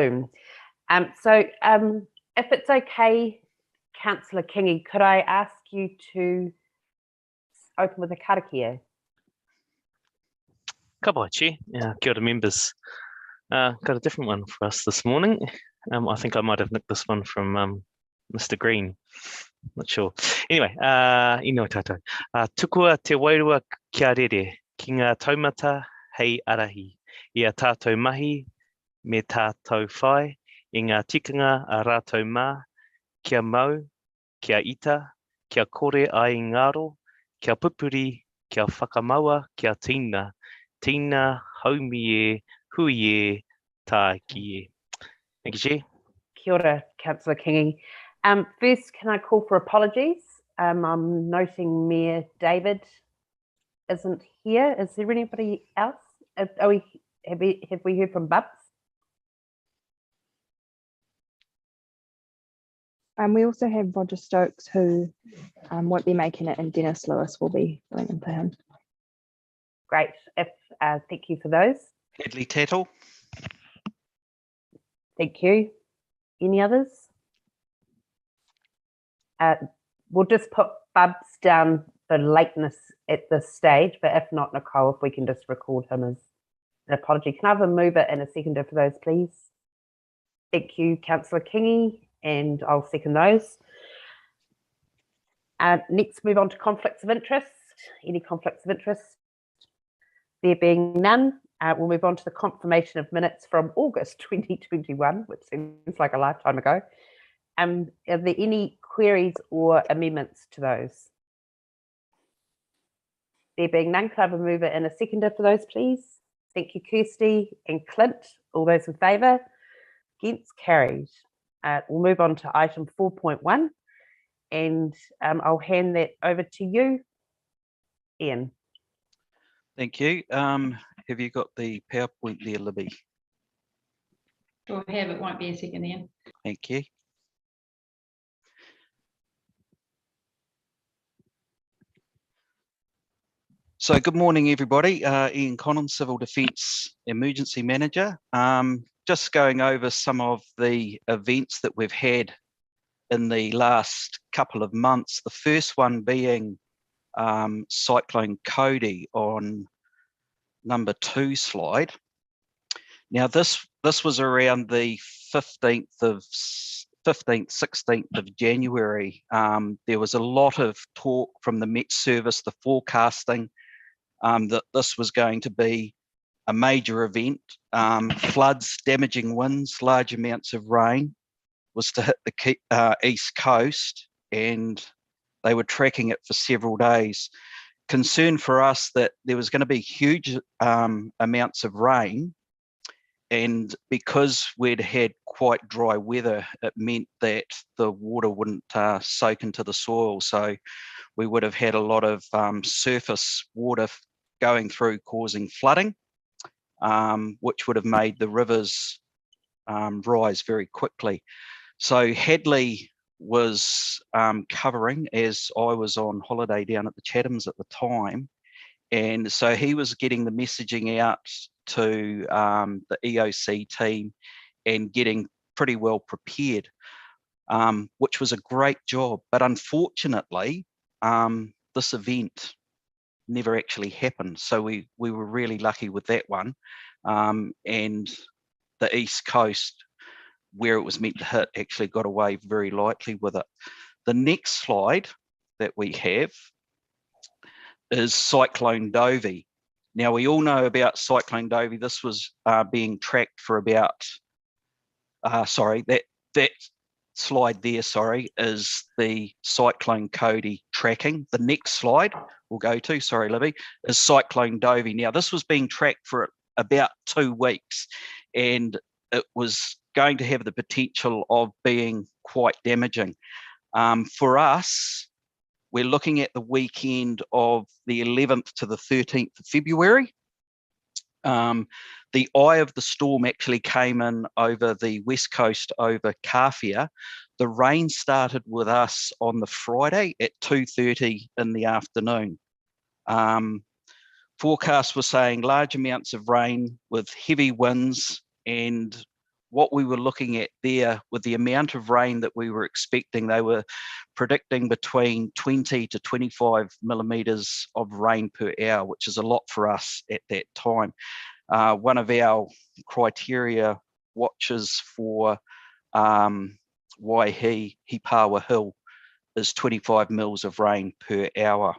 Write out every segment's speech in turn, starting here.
Zoom. If it's okay, Councillor Kingi, could I ask you to open with a karakia? Ka pai, Chair. Kia ora, members. Got a different one for us this morning. I think I might have nicked this one from Mr. Green. Not sure. Anyway, ino tātou. Tukua te wairua kia rere, ki ngā taumata hei arahi. Ia tātou mahi, me tātou whai, i ngā tikanga a ratou mā, kia mau, kia ita, kia kore ai ngaro, kia pupuri, kia whakamaua, kia tina, tina haumi e, hui e, tā ki e. Thank you, Chair. Kia ora, Councillor Kingi. First, can I call for apologies? I'm noting Mayor David isn't here. Is there anybody else? Have we heard from Bubs? We also have Roger Stokes, who won't be making it, and Dennis Lewis will be filling in for him. Great. Thank you for those. Hedley Tattle. Thank you. Any others? We'll just put Bubs down for lateness at this stage, but if not, Nicole, if we can just record him as an apology. Can I have a mover and a seconder for those, please? Thank you, Councillor Kingi, and I'll second those. Next, move on to conflicts of interest. Any conflicts of interest? There being none, we'll move on to the confirmation of minutes from August 2021, which seems like a lifetime ago. Are there any queries or amendments to those? There being none, could I have a mover and a seconder for those, please? Thank you, Kirsty and Clint. All those in favour? Against? Carried. We'll move on to item 4.1, and I'll hand that over to you, Ian. Thank you. Have you got the PowerPoint there, Libby? Sure have. It won't be a second, Ian. Thank you. So good morning, everybody. Ian Connon, Civil Defence Emergency Manager. Just going over some of the events that we've had in the last couple of months. The first one being Cyclone Dovey on number 2 slide. Now this was around the 16th of January. There was a lot of talk from the Met Service, the forecasting, that this was going to be a major event. Floods, damaging winds, large amounts of rain was to hit the east coast, and they were tracking it for several days. Concern for us that there was going to be huge amounts of rain, and because we'd had quite dry weather, it meant that the water wouldn't soak into the soil, so we would have had a lot of surface water going through, causing flooding, which would have made the rivers rise very quickly. So Hadley was covering, as I was on holiday down at the Chathams at the time, and so he was getting the messaging out to the EOC team and getting pretty well prepared, which was a great job. But unfortunately, this event never actually happened. So we were really lucky with that one. And the East Coast, where it was meant to hit, actually got away very lightly with it. The next slide that we have is Cyclone Dovey. Now, we all know about Cyclone Dovey. This was being tracked for about, that slide there, is the Cyclone Dovey tracking. The next slide we'll go to, sorry, Libby, is Cyclone Dovey. Now, this was being tracked for about 2 weeks, and it was going to have the potential of being quite damaging. For us, we're looking at the weekend of the 11th to the 13th of February. The eye of the storm actually came in over the west coast, over Kawhia. The rain started with us on the Friday at 2:30 in the afternoon. Forecasts were saying large amounts of rain with heavy winds, and what we were looking at there with the amount of rain that we were expecting, they were predicting between 20 to 25 millimetres of rain per hour, which is a lot for us at that time. One of our criteria watches for Waihi, Hipawa Hill, is 25 mils of rain per hour.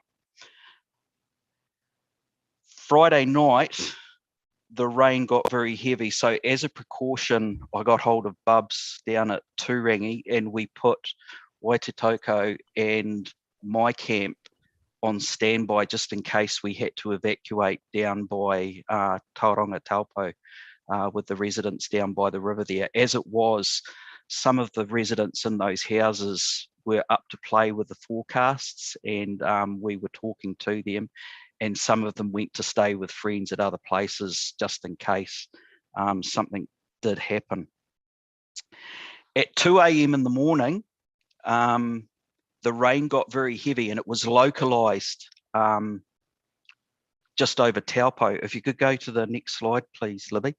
Friday night, the rain got very heavy. So as a precaution, I got hold of Bubs down at Turangi, and we put Waititoko and my camp on standby just in case we had to evacuate down by Tauranga Taupo with the residents down by the river there. As it was, some of the residents in those houses were up to play with the forecasts, and we were talking to them, and some of them went to stay with friends at other places just in case something did happen. At 2 a.m. in the morning, the rain got very heavy, and it was localised just over Taupo. If you could go to the next slide, please, Libby.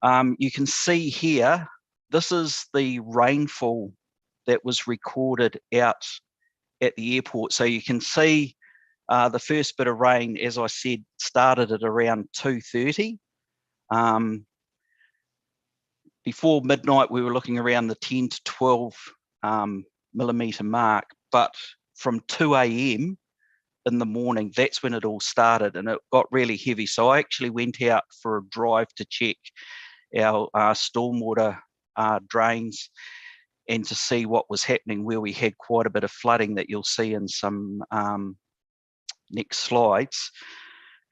You can see here, this is the rainfall that was recorded out at the airport. So you can see the first bit of rain, as I said, started at around 2:30. Before midnight, we were looking around the 10 to 12 millimetre mark, but from 2 a.m. in the morning, that's when it all started, and it got really heavy. So I actually went out for a drive to check our stormwater drains and to see what was happening, where we had quite a bit of flooding that you'll see in some next slides.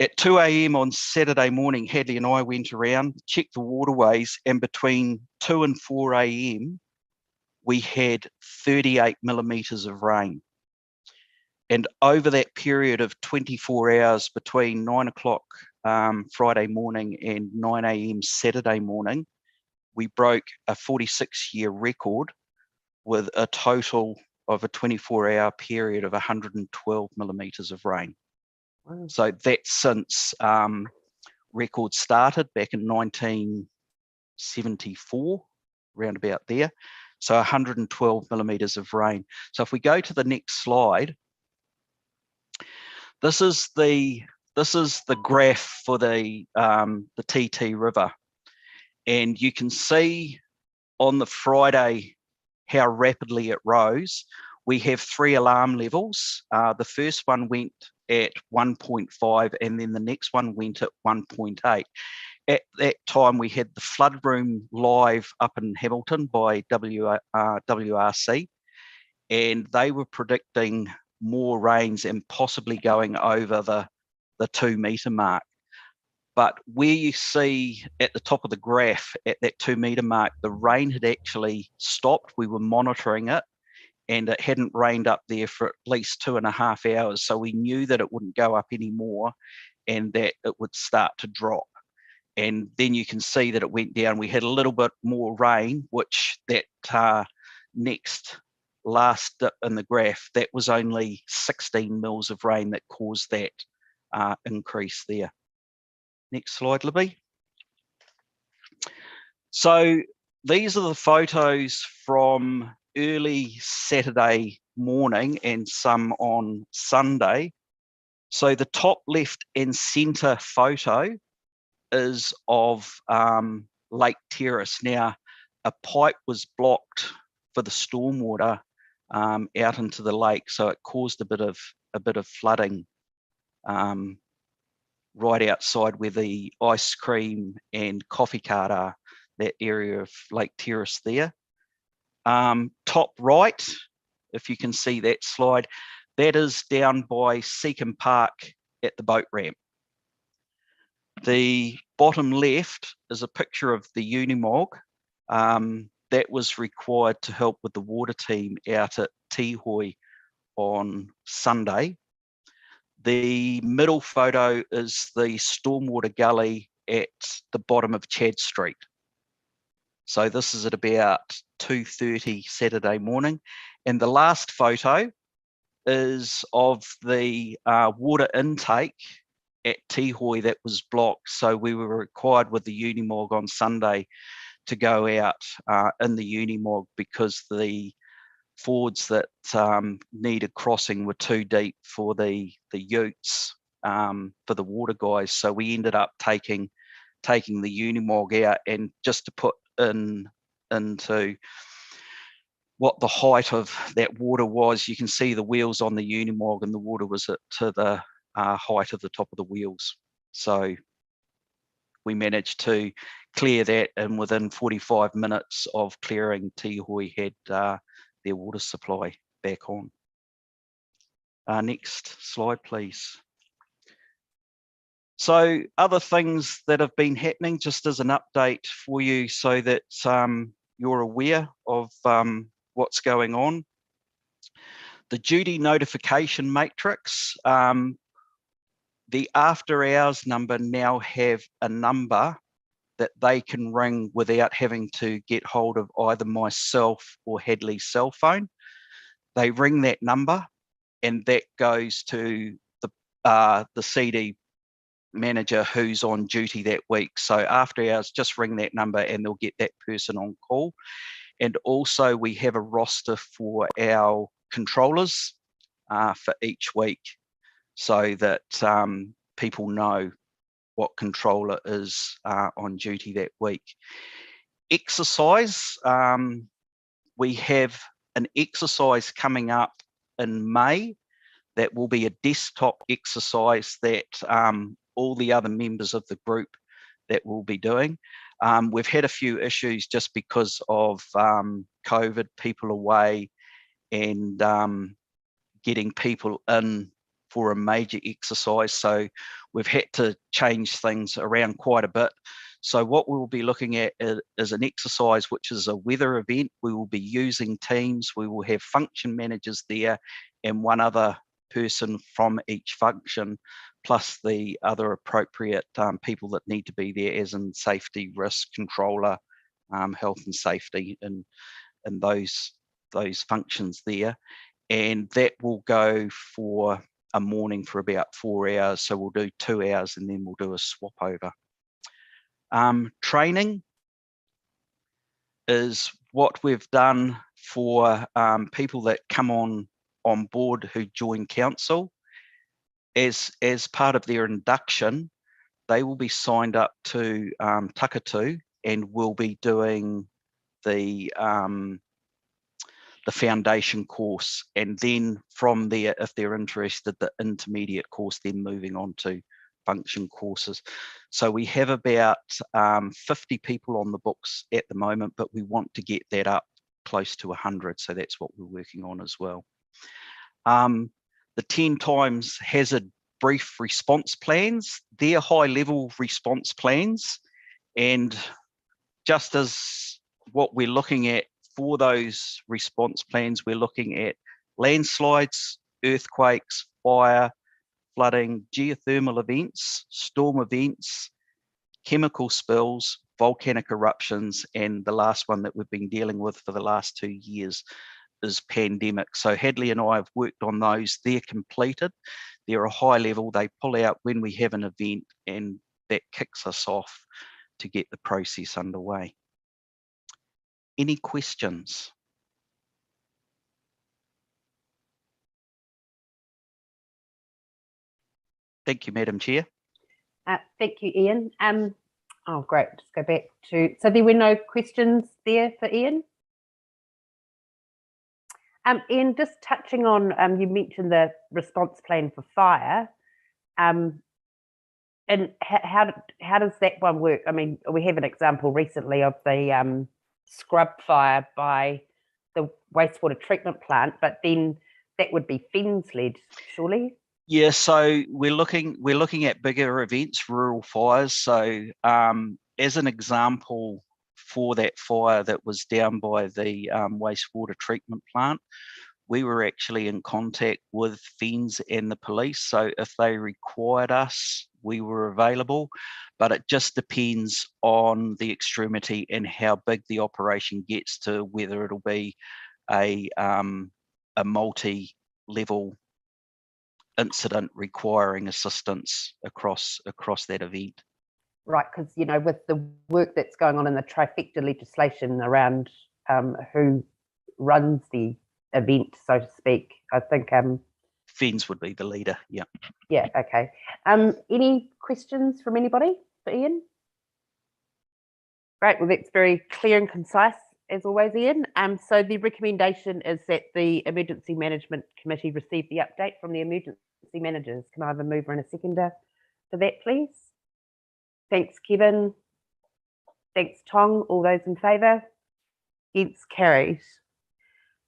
At 2 a.m. on Saturday morning, Hadley and I went around, checked the waterways, and between 2 and 4 a.m. we had 38 millimetres of rain. And over that period of 24 hours between 9 o'clock Friday morning and 9 a.m. Saturday morning, we broke a 46-year record with a total of a 24-hour period of 112 millimetres of rain. Wow. So that's since records started back in 1974, around about there. So 112 millimetres of rain. So if we go to the next slide, this is the graph for the TT River, and you can see on the Friday how rapidly it rose. We have 3 alarm levels. The first one went at 1.5, and then the next one went at 1.8. At that time, we had the flood room live up in Hamilton by WRC, and they were predicting more rains and possibly going over the 2 metre mark. But where you see at the top of the graph at that 2 metre mark, the rain had actually stopped. We were monitoring it, and it hadn't rained up there for at least 2.5 hours. So we knew that it wouldn't go up anymore and that it would start to drop. And then you can see that it went down. We had a little bit more rain, which that next last dip in the graph, that was only 16 mils of rain that caused that increase there. Next slide, Libby. So these are the photos from early Saturday morning and some on Sunday. So the top left and centre photo is of Lake Terrace. Now, a pipe was blocked for the stormwater out into the lake, so it caused a bit of flooding right outside where the ice cream and coffee cart are, that area of Lake Terrace there. Top right, if you can see that slide, that is down by Seacombe Park at the boat ramp. The bottom left is a picture of the Unimog that was required to help with the water team out at Tihoi on Sunday. The middle photo is the stormwater gully at the bottom of Chad Street. So this is at about 2:30 Saturday morning. And the last photo is of the water intake at Tihoi that was blocked. So we were required with the Unimog on Sunday to go out in the Unimog because the fords that needed crossing were too deep for the utes, for the water guys. So we ended up taking the Unimog out, and just to put into what the height of that water was, you can see the wheels on the Unimog, and the water was to the height of the top of the wheels. So we managed to clear that, and within 45 minutes of clearing, Tihoi had their water supply back on. Next slide, please. So other things that have been happening, just as an update for you so that you're aware of what's going on. The duty notification matrix, the after hours number now have a number that they can ring without having to get hold of either myself or Hadley's cell phone. They ring that number, and that goes to the CD manager who's on duty that week. So after hours, just ring that number and they'll get that person on call. And also we have a roster for our controllers for each week, so that people know what controller is on duty that week. Exercise, we have an exercise coming up in May that will be a desktop exercise that all the other members of the group that will be doing. We've had a few issues just because of COVID, people away, and getting people in for a major exercise. So we've had to change things around quite a bit. So what we will be looking at is an exercise which is a weather event. We will be using teams. We will have function managers there and one other person from each function, plus the other appropriate people that need to be there, as in safety, risk controller, health and safety, and those functions there. And that will go for a morning for about 4 hours. So we'll do 2 hours and then we'll do a swap over. Training is what we've done for people that come on board who join council. As part of their induction, they will be signed up to Takatu and will be doing the foundation course, and then from there, if they're interested, the intermediate course, then moving on to function courses. So we have about 50 people on the books at the moment, but we want to get that up close to 100. So that's what we're working on as well. The 10 times hazard brief response plans, they're high level response plans. And just as what we're looking at for those response plans, we're looking at landslides, earthquakes, fire, flooding, geothermal events, storm events, chemical spills, volcanic eruptions, and the last one that we've been dealing with for the last 2 years is pandemic. So Hadley and I have worked on those. They're completed. They're a high level. They pull out when we have an event, and that kicks us off to get the process underway. Any questions? Thank you, Madam Chair. Thank you, Ian. Oh, great. Just go back to, so there were no questions there for Ian? Ian, just touching on, you mentioned the response plan for fire. And how does that one work? I mean, we have an example recently of the scrub fire by the wastewater treatment plant, but then that would be fens led, surely? Yeah, so we're looking at bigger events, rural fires. So as an example for that fire that was down by the wastewater treatment plant, we were actually in contact with fens and the police. So if they required us, we were available, but it just depends on the extremity and how big the operation gets to whether it'll be a multi-level incident requiring assistance across that event. right? Because, you know, with the work that's going on in the trifecta legislation around who runs the event, so to speak, I think. Fins would be the leader. Yeah. Yeah. Okay. Any questions from anybody for Ian? Great. Well, that's very clear and concise as always, Ian. So the recommendation is that the Emergency Management Committee receive the update from the emergency managers. Can I have a mover and a seconder for that, please? Thanks, Kevin. Thanks, Tong. All those in favour? Against, carried.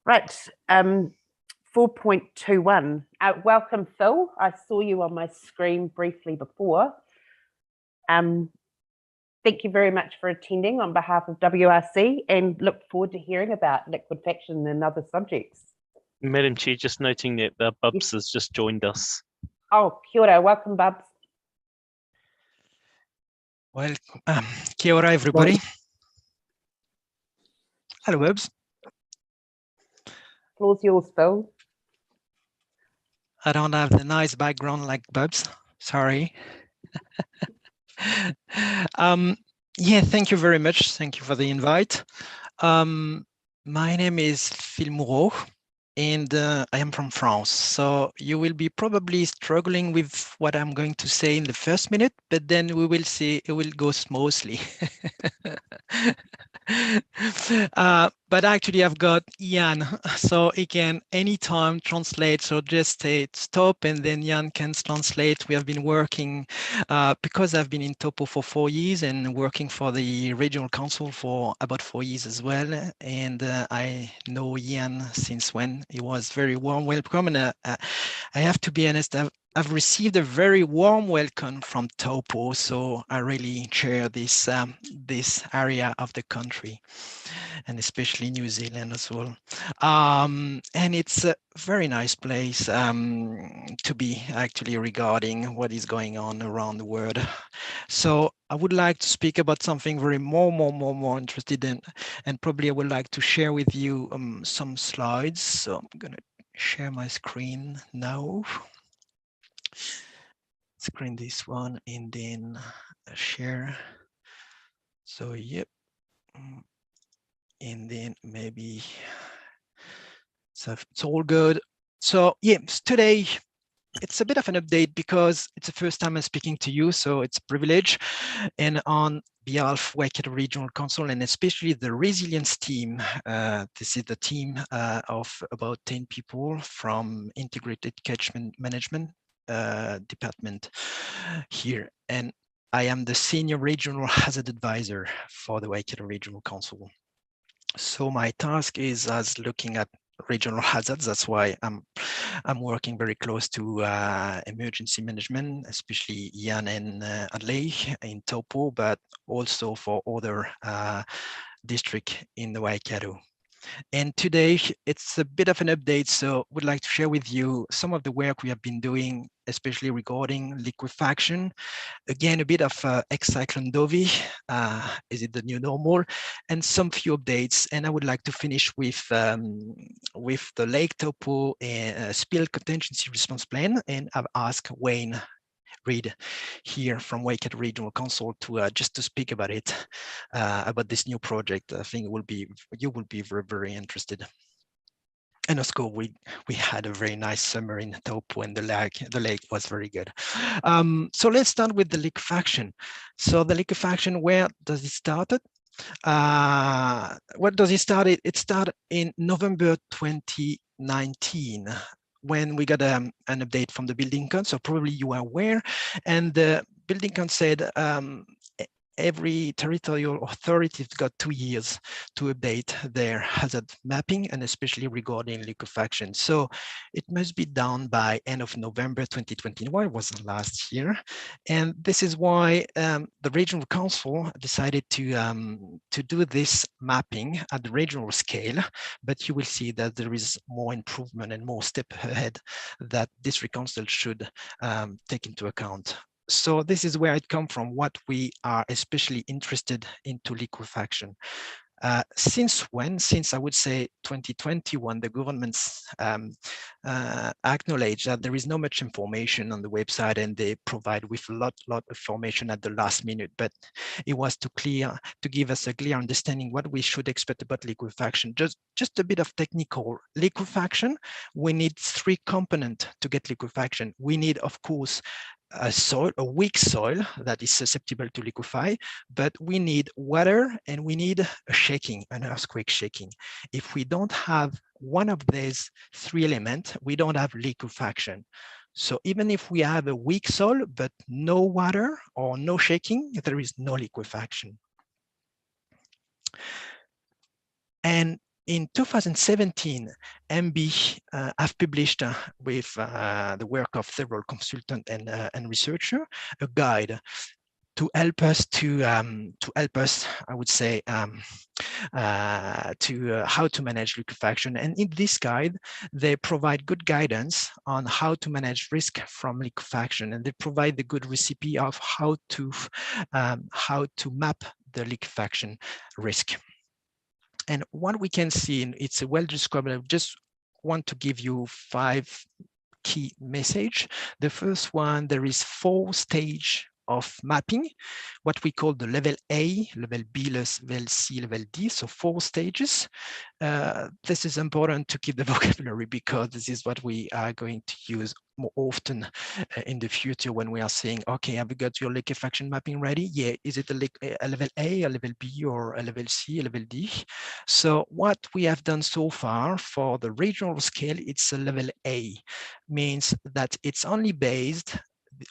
Right. 4.21. Welcome, Phil. I saw you on my screen briefly before. Thank you very much for attending on behalf of WRC, and look forward to hearing about liquefaction and other subjects. Madam Chair, just noting that Bubs has just joined us. Oh, kia ora. Welcome, Bubs. Well, kia ora, everybody. Hello, Bubs. Floor's yours, Phil. I don't have the nice background like Bubs. Sorry. Yeah, thank you very much. Thank you for the invite. My name is Phil Moreau, and I am from France. So you will be probably struggling with what I'm going to say in the first minute, but then we will see it will go smoothly. But actually I've got Ian, so he can anytime translate. So just say stop and then Ian can translate. We have been working, because I've been in Topo for 4 years and working for the regional council for about 4 years as well. And I know Ian since when. He was very warm welcome. And I have to be honest, I've received a very warm welcome from Taupo, so I really share this this area of the country, and especially New Zealand as well. And it's a very nice place to be actually regarding what is going on around the world. So I would like to speak about something very more interested in, and probably I would like to share with you some slides. So I'm gonna share my screen now. Screen this one and then share. So yep, and then maybe so it's all good. So yeah, today it's a bit of an update because it's the first time I'm speaking to you, so it's a privilege. And on behalf of Waikato Regional Council and especially the resilience team, this is the team of about 10 people from Integrated Catchment Management department here, and I am the senior regional hazard advisor for the Waikato Regional Council. So my task is as looking at regional hazards. That's why I'm working very close to emergency management, especially Ian and Adley in Taupo, but also for other districts in the Waikato. And today it's a bit of an update, so would like to share with you some of the work we have been doing, especially regarding liquefaction. Again, a bit of ex-Cyclone Dovey, is it the new normal, and some few updates. And I would like to finish with the Lake Taupo spill contingency response plan, and I've asked Wayne Reed here from Waikato Regional Council to just to speak about it, about this new project. I think you will be very interested. And of course, we had a very nice summer in Taupo, and the lake was very good. So let's start with the liquefaction. So the liquefaction, where does it start? What does it start? It started in November 2019. When we got an update from the building code, so probably you are aware, and the building code said every territorial authority has got 2 years to update their hazard mapping, and especially regarding liquefaction. So it must be done by end of November 2021, it was last year. And this is why the regional council decided to do this mapping at the regional scale, but you will see that there is more improvement and more step ahead that district council should take into account. So this is where it comes from, what we are especially interested into liquefaction. Since when? Since I would say 2021, the government's acknowledged that there is not much information on the website, and they provide with a lot of information at the last minute. But it was to give us a clear understanding what we should expect about liquefaction. Just a bit of technical liquefaction. We need 3 components to get liquefaction. We need, of course, a weak soil that is susceptible to liquefy, but we need water and we need a shaking, an earthquake shaking. If we don't have one of these 3 elements, we don't have liquefaction. So even if we have a weak soil, but no water or no shaking, there is no liquefaction. And in 2017, MB have published with the work of several consultants and researchers a guide to help us I would say, how to manage liquefaction. And in this guide, they provide good guidance on how to manage risk from liquefaction, and they provide the good recipe of how to map the liquefaction risk. And what we can see, it's a well described. I just want to give you 5 key messages. The first one, there is 4 stages of mapping, what we call the level A, level B, level C, level D, so 4 stages. This is important to keep the vocabulary, because this is what we are going to use more often in the future when we are saying, okay, have you got your liquefaction mapping ready? Yeah, is it a level A, a level B, or a level C, a level D? So what we have done so far for the regional scale, it's a level A, means that it's only based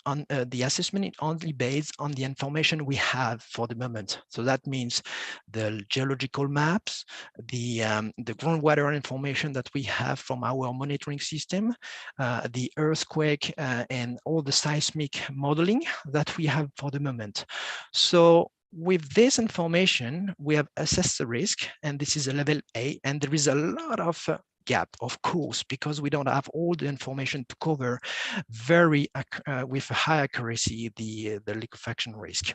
on the assessment is only based on the information we have for the moment. So that means the geological maps, the groundwater information that we have from our monitoring system, the earthquake and all the seismic modeling that we have for the moment. So with this information, we have assessed the risk, and this is a level A, and there is a lot of gap, of course, because we don't have all the information to cover with high accuracy the liquefaction risk.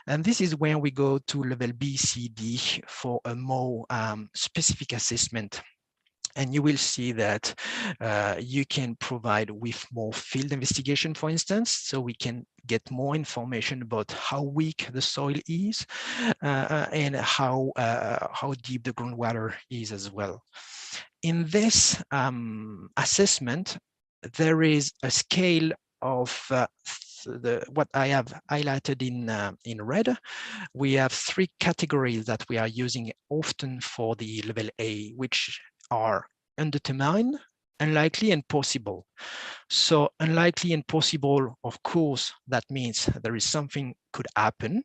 And this is where we go to level B, C, D for a more specific assessment. And you will see that you can provide with more field investigation, for instance, so we can get more information about how weak the soil is and how deep the groundwater is as well. In this assessment, there is a scale of what I have highlighted in red. We have 3 categories that we are using often for the level A, which are undetermined, unlikely, and possible. So unlikely and possible, of course, that means there is something could happen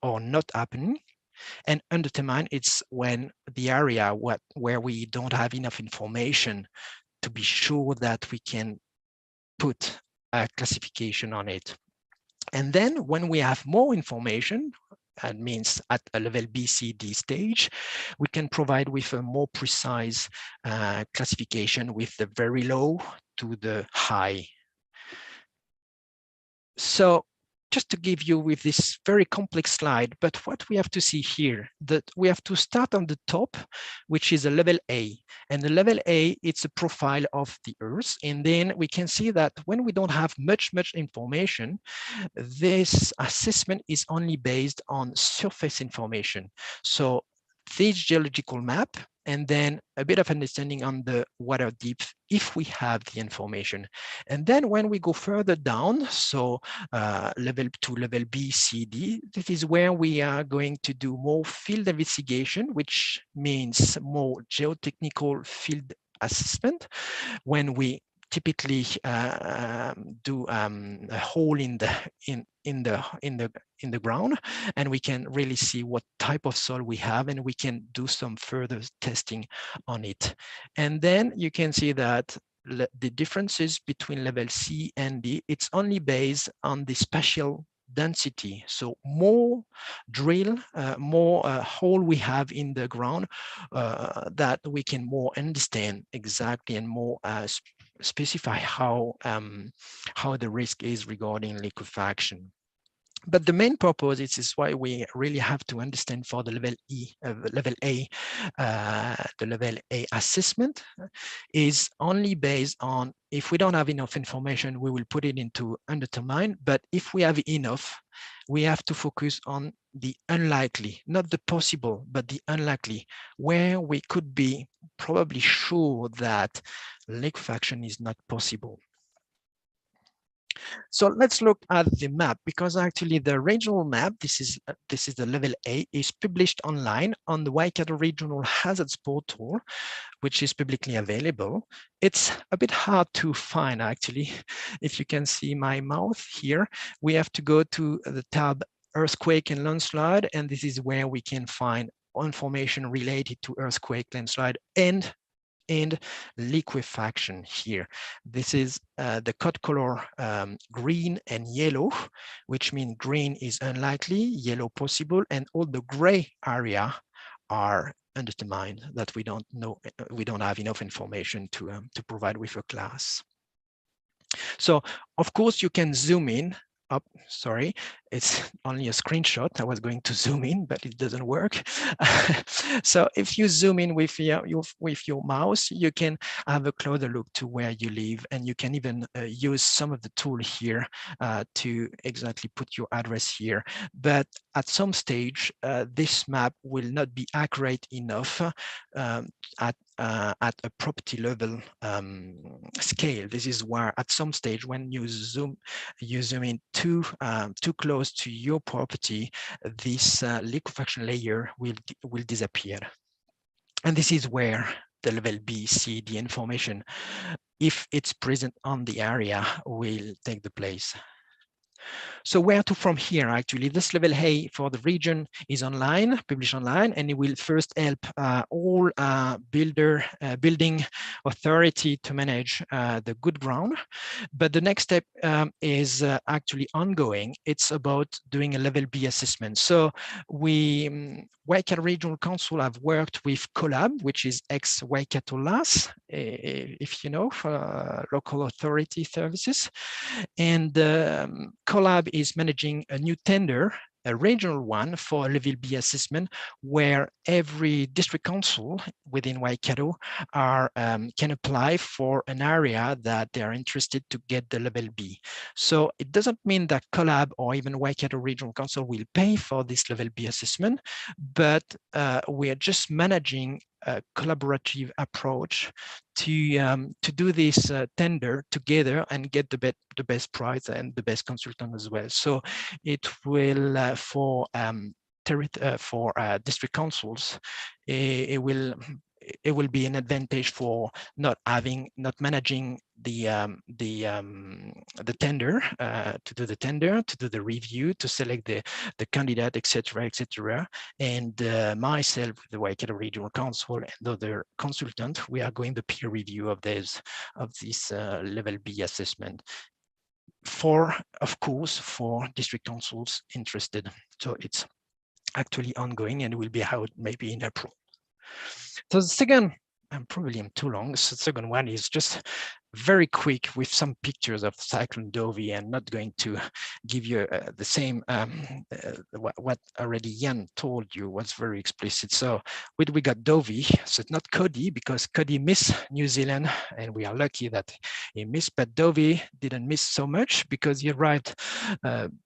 or not happen. And undetermined, it's when the area where we don't have enough information to be sure that we can put a classification on it. And then when we have more information, that means at a level B, C, D stage, we can provide with a more precise classification with the very low to the high. So just to give you with this very complex slide, but what we have to see here, that we have to start on the top, which is a level A. And the level A, it's a profile of the Earth. And then we can see that when we don't have much information, this assessment is only based on surface information. So this geological map, and then a bit of understanding on the water depth if we have the information. And then when we go further down, so level 2, level B, C, D, this is where we are going to do more field investigation, which means more geotechnical field assessment, when we typically do a hole in the ground, and we can really see what type of soil we have, and we can do some further testing on it. And then you can see that the differences between level C and D, it's only based on the spatial density. So more drill, more hole we have in the ground, that we can more understand exactly and more specify how the risk is regarding liquefaction. But the main purpose is why we really have to understand for the level A assessment is only based on, if we don't have enough information, we will put it into undetermined. But if we have enough, we have to focus on the unlikely, not the possible, but the unlikely, where we could be probably sure that liquefaction is not possible. So let's look at the map, because actually the regional map, this is the level A, is published online on the Waikato Regional Hazards Portal, which is publicly available. It's a bit hard to find, actually. If you can see my mouse here, we have to go to the tab Earthquake and Landslide, and this is where we can find information related to earthquake, landslide, and liquefaction here. This is the code color green and yellow, which means green is unlikely, yellow possible, and all the gray area are undetermined, that we don't know, we don't have enough information to provide with a class. So of course you can zoom in. Up, sorry, it's only a screenshot. I was going to zoom in, but it doesn't work. So if you zoom in with your mouse, you can have a closer look to where you live, and you can even use some of the tool here to exactly put your address here. But at some stage, this map will not be accurate enough at a property level scale. This is where at some stage, when you zoom in too close to your property, this liquefaction layer will disappear. And this is where the level B, C, D information, if it's present on the area, will take the place. So where to from here? Actually, this level A for the region is online, published online, and it will first help all building authority to manage the good ground. But the next step is actually ongoing. It's about doing a level B assessment. So we, Waikato Regional Council, have worked with Collab, which is ex-Waikato LAS, if you know, local authority services. And Collab is managing a new tender, a regional one, for a level B assessment, where every district council within Waikato can apply for an area that they are interested to get the level B. So it doesn't mean that Collab or even Waikato Regional Council will pay for this level B assessment, but we are just managing a collaborative approach to do this tender together and get the best price and the best consultant as well. So it will for district councils, it will be an advantage for not managing the tender, to do the review, to select the candidate, etc. And myself, the Waikato Regional Council, and other consultant, we are going the peer review of this level B assessment, of course for district councils interested. So it's actually ongoing, and will be out maybe in April. So the second, probably I'm too long, so the second one is just very quick with some pictures of Cyclone Dovey, and not going to give you the same, what already Jan told you was very explicit. So we got Dovey, so it's not Cody, because Cody missed New Zealand, and we are lucky that he missed, but Dovey didn't miss so much because he arrived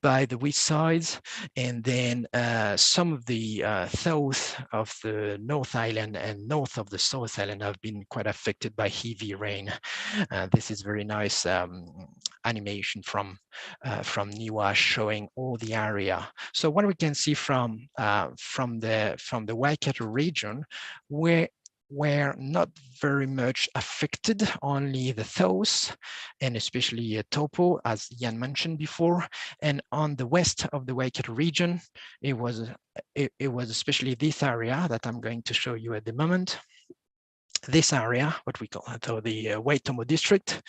by the west sides, and then some of the south of the North Island and north of the South Island have been quite affected by heavy rain. This is very nice animation from NIWA showing all the area. So what we can see from the Waikato region, we're not very much affected, only the south, and especially Taupo, as Jan mentioned before. And on the west of the Waikato region, it was especially this area that I'm going to show you at the moment. This area, what we call the Taupō District,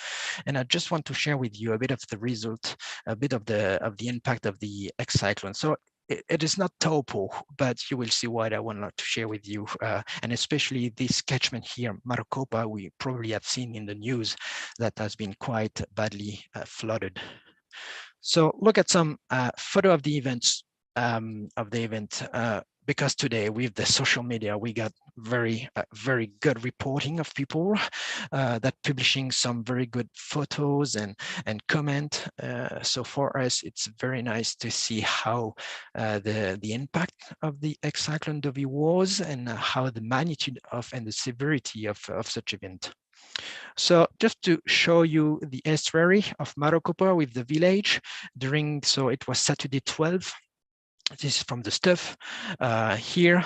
and I just want to share with you a bit of the result, a bit of the impact of the cyclone. So it is not Taupo, but you will see what I want to share with you, and especially this catchment here, Marokopa, we probably have seen in the news that has been quite badly flooded. So look at some photo of the events because today with the social media, we got very good reporting of people that publishing some very good photos and comment. So for us, it's very nice to see how the impact of the Cyclone Dovey was and how the magnitude of and the severity of such event. So just to show you the estuary of Marokopa with the village during, so it was Saturday 12. This is from the stuff. Here,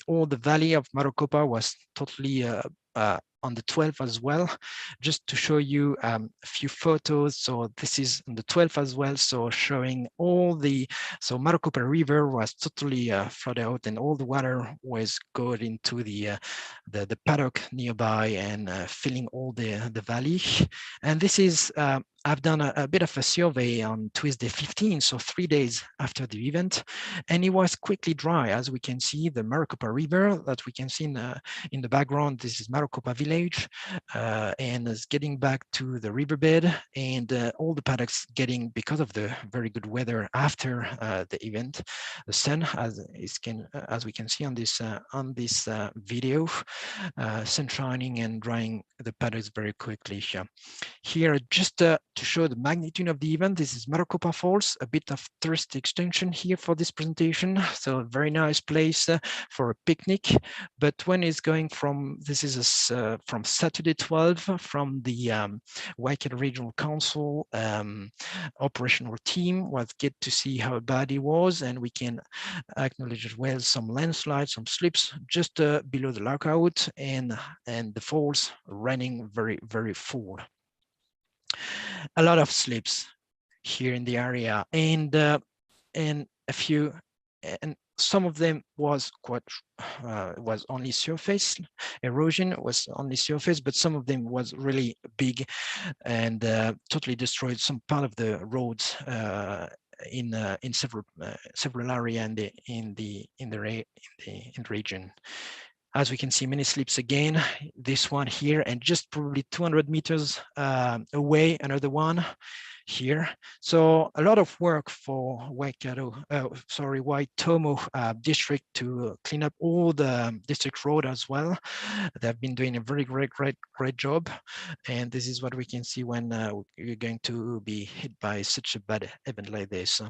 all the valley of Marokopa was totally on the 12th as well. Just to show you a few photos. So this is on the 12th as well. So showing all so Marokopa River was totally flooded out, and all the water was going into the paddock nearby and filling all the valley. And this is I've done a bit of a survey on Tuesday 15, so 3 days after the event, and it was quickly dry. As we can see, the Marokopa River that we can see in the background, this is Marokopa village, and is getting back to the riverbed, and all the paddocks getting, because of the very good weather after the event, the sun, as we can see on this video, sun shining and drying the paddocks very quickly. Here, just to show the magnitude of the event, this is Marokopa Falls, a bit of tourist extension here for this presentation. So a very nice place for a picnic. But when it's going from, this is from Saturday 12, from the Waikato Regional Council operational team, was get to see how bad it was, and we can acknowledge as well some landslides, some slips just below the lockout, and the falls running very full. A lot of slips here in the area, and a few, and some of them was was only surface erosion, was only surface, but some of them was really big and totally destroyed some part of the roads in several areas in the region. As we can see, many slips again, this one here, and just probably 200 meters away, another one here. So a lot of work for Waitomo district to clean up all the district road as well. They've been doing a very great job. And this is what we can see when you're going to be hit by such a bad event like this.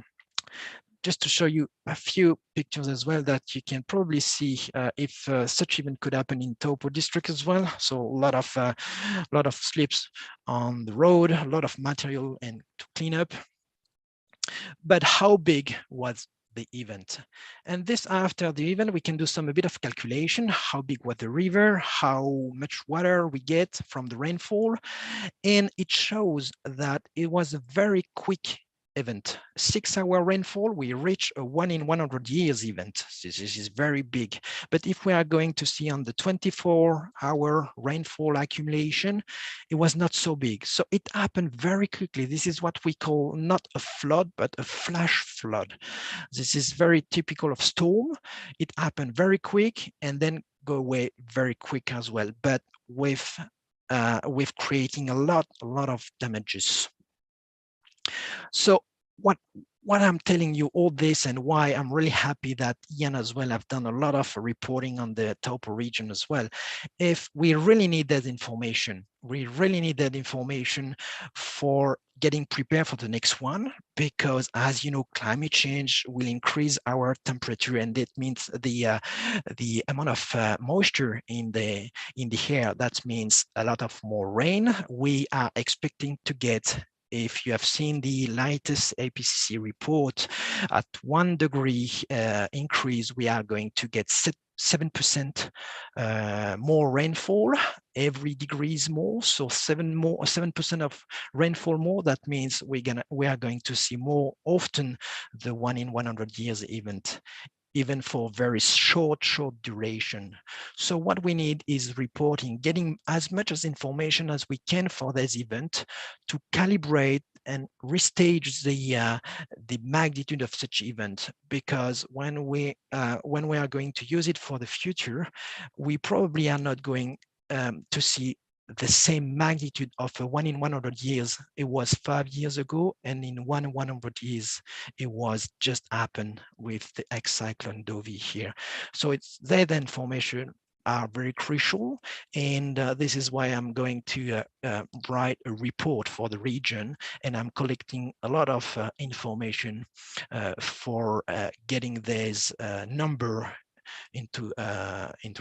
Just to show you a few pictures as well that you can probably see if such event could happen in Taupō District as well. So a lot of slips on the road, a lot of material and to clean up. But how big was the event? And this, after the event, we can do a bit of calculation. How big was the river? How much water we get from the rainfall? And it shows that it was a very quick event. 6-hour rainfall, we reach a 1 in 100 years event. This is very big. But if we are going to see on the 24-hour rainfall accumulation, it was not so big. So it happened very quickly. This is what we call not a flood, but a flash flood. This is very typical of storm. It happened very quick and then go away very quick as well, but with creating a lot of damages. So what I'm telling you all this, and why I'm really happy that Ian as well have done a lot of reporting on the Taupo region as well. If we really need that information, we really need that information for getting prepared for the next one, because as you know, climate change will increase our temperature, and that means the amount of moisture in the air. That means a lot of more rain. We are expecting to get, if you have seen the latest IPCC report, at 1 degree increase, we are going to get 7% more rainfall. Every degree is more, so 7% of rainfall more. That means we are going to see more often the 1 in 100 years event, even for very short duration. So what we need is reporting, getting as much as information as we can for this event to calibrate and restage the magnitude of such event. Because when we are going to use it for the future, we probably are not going to see the same magnitude of a 1 in 100 years. It was 5 years ago, and in 1 in 100 years, it was just happened with the ex-cyclone Dovey here. So it's that information are very crucial, and this is why I'm going to write a report for the region, and I'm collecting a lot of information for getting this number into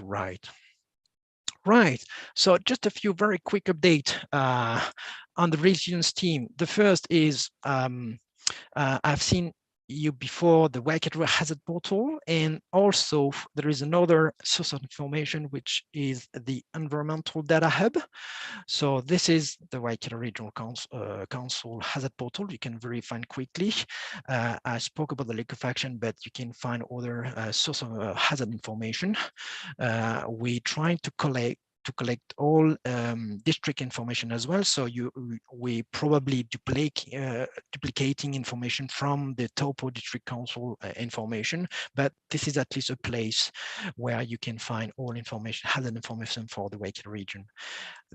right. So just a few very quick update on the regions team. The first is I've seen you before the whakaaro hazard portal, and also there is another source of information which is the environmental data hub. So this is the Whakaaro Regional Council hazard portal. You can verify quickly. I spoke about the liquefaction, but you can find other source of hazard information. We're trying to collect all district information as well. So we probably duplicating information from the Taupō District Council information, but this is at least a place where you can find all information, hazard information for the Whakaaro region.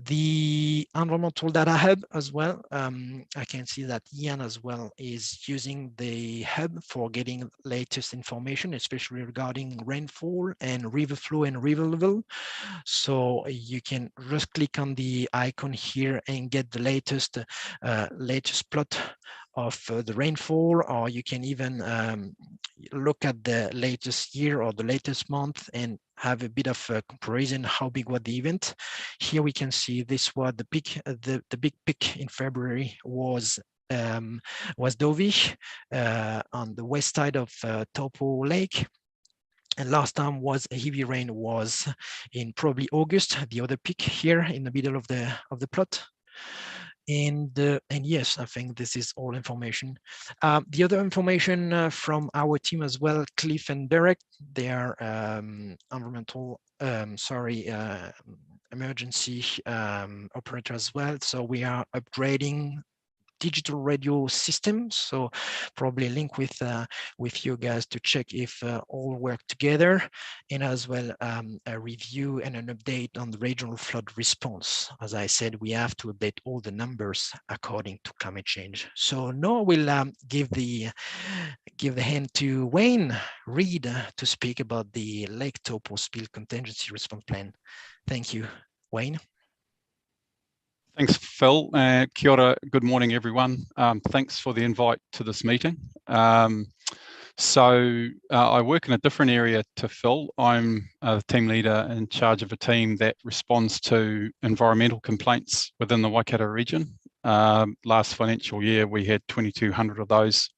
The environmental data hub as well. I can see that Ian as well is using the hub for getting latest information, especially regarding rainfall and river flow and river level. So you can just click on the icon here and get the latest plot of the rainfall, or you can even look at the latest year or the latest month and have a bit of a comparison how big was the event. Here we can see this was the peak, the big peak in February was Dovey on the west side of Taupo Lake. And last time was a heavy rain was in probably August, the other peak here in the middle of the plot. And yes, I think this is all information. The other information from our team as well, Cliff and Derek, they are environmental, emergency operator as well. So we are upgrading digital radio systems, so probably link with you guys to check if all work together, and as well a review and an update on the regional flood response. As I said, we have to update all the numbers according to climate change. So now we'll give the hand to Wayne Reed to speak about the Lake Taupo spill contingency response plan. Thank you, Wayne. Thanks, Phil. Kia ora, good morning, everyone. Thanks for the invite to this meeting. I work in a different area to Phil. I'm the team leader in charge of a team that responds to environmental complaints within the Waikato region. Last financial year, we had 2,200 of those.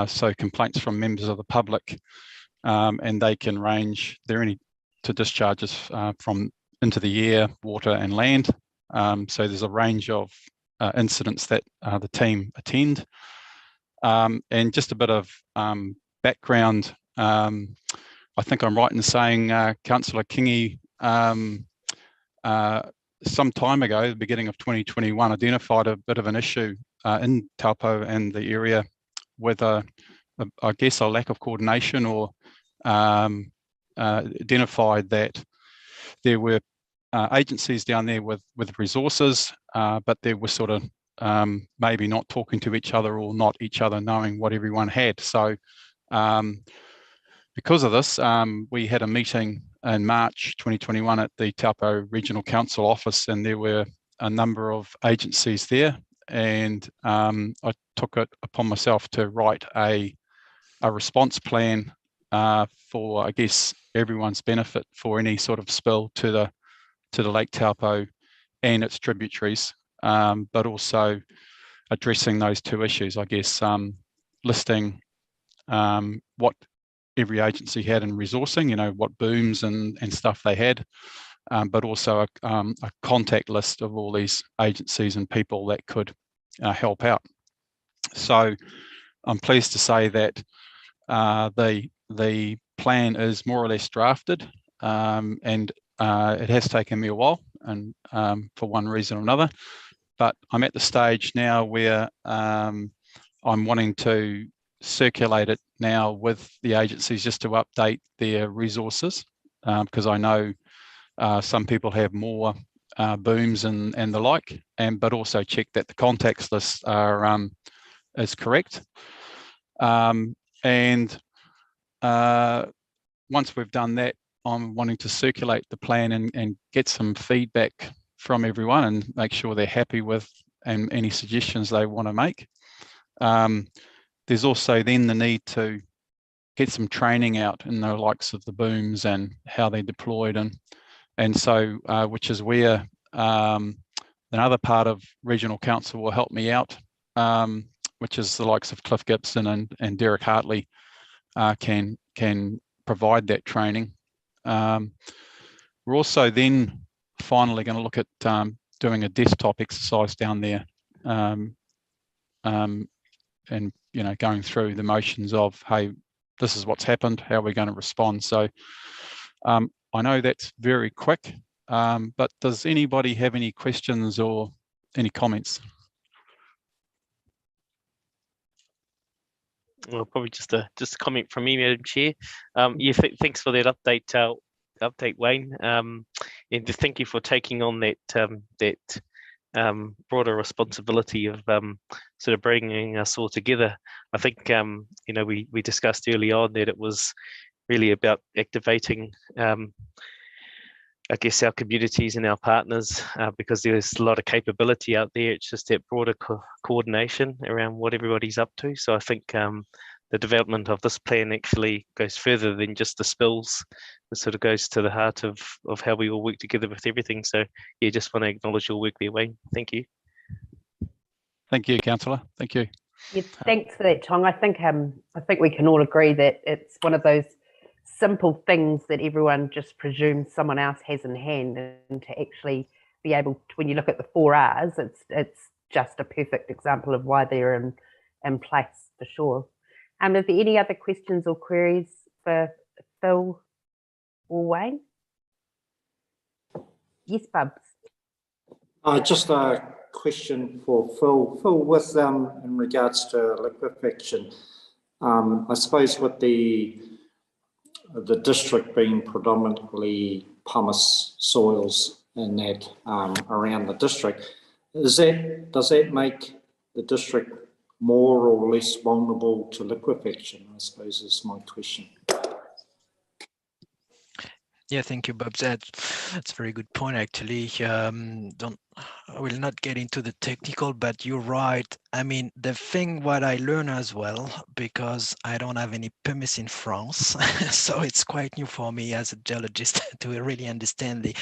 So complaints from members of the public, and they can range, they're any to discharges from into the air, water and land. So there's a range of incidents that the team attend. And just a bit of background, I think I'm right in saying Councillor Kingi some time ago, the beginning of 2021, identified a bit of an issue in Taupo and the area with I guess a lack of coordination, or identified that there were agencies down there with resources, but they were sort of maybe not talking to each other, or not each other knowing what everyone had. So because of this, we had a meeting in March 2021 at the Taupo Regional Council office, and there were a number of agencies there, and I took it upon myself to write a response plan for, I guess, everyone's benefit for any sort of spill to the Lake Taupo and its tributaries, but also addressing those two issues, I guess, listing what every agency had in resourcing, you know, what booms and stuff they had, but also a contact list of all these agencies and people that could help out. So I'm pleased to say that the plan is more or less drafted, and it has taken me a while, and for one reason or another, but I'm at the stage now where I'm wanting to circulate it now with the agencies just to update their resources, because I know some people have more booms and the like, but also check that the contacts list are is correct. Once we've done that, I'm wanting to circulate the plan and get some feedback from everyone and make sure they're happy with any suggestions they want to make. There's also then the need to get some training out in the likes of the booms and how they're deployed, and so which is where another part of regional council will help me out, which is the likes of Cliff Gibson and Derek Hartley can provide that training. We're also then finally going to look at doing a desktop exercise down there, and going through the motions of, hey, this is what's happened, how we're going to respond. So I know that's very quick, but does anybody have any questions or any comments? Well, probably just a comment from me, Madam Chair. Thanks for that update, Wayne. And thank you for taking on that broader responsibility of sort of bringing us all together. I think we discussed early on that it was really about activating I guess our communities and our partners, because there's a lot of capability out there. It's just that broader coordination around what everybody's up to. So I think the development of this plan actually goes further than just the spills. It sort of goes to the heart of how we all work together with everything. So yeah, just want to acknowledge your work there, Wayne. Thank you. Thank you, Councillor. Thank you. Yeah, thanks for that, Tong. I think we can all agree that it's one of those simple things that everyone just presumes someone else has in hand, and to actually be able to, when you look at the 4 R's, it's just a perfect example of why they're in place for sure. Are there any other questions or queries for Phil or Wayne? Yes, Bubs. Just a question for Phil. Phil, with in regards to liquefaction, I suppose with the district being predominantly pumice soils in that around the district, does that make the district more or less vulnerable to liquefaction, I suppose is my question. Yeah, thank you, Bob. That's a very good point, actually. I will not get into the technical, but you're right. I mean, the thing what I learn as well, because I don't have any pumice in France, so it's quite new for me as a geologist to really understand the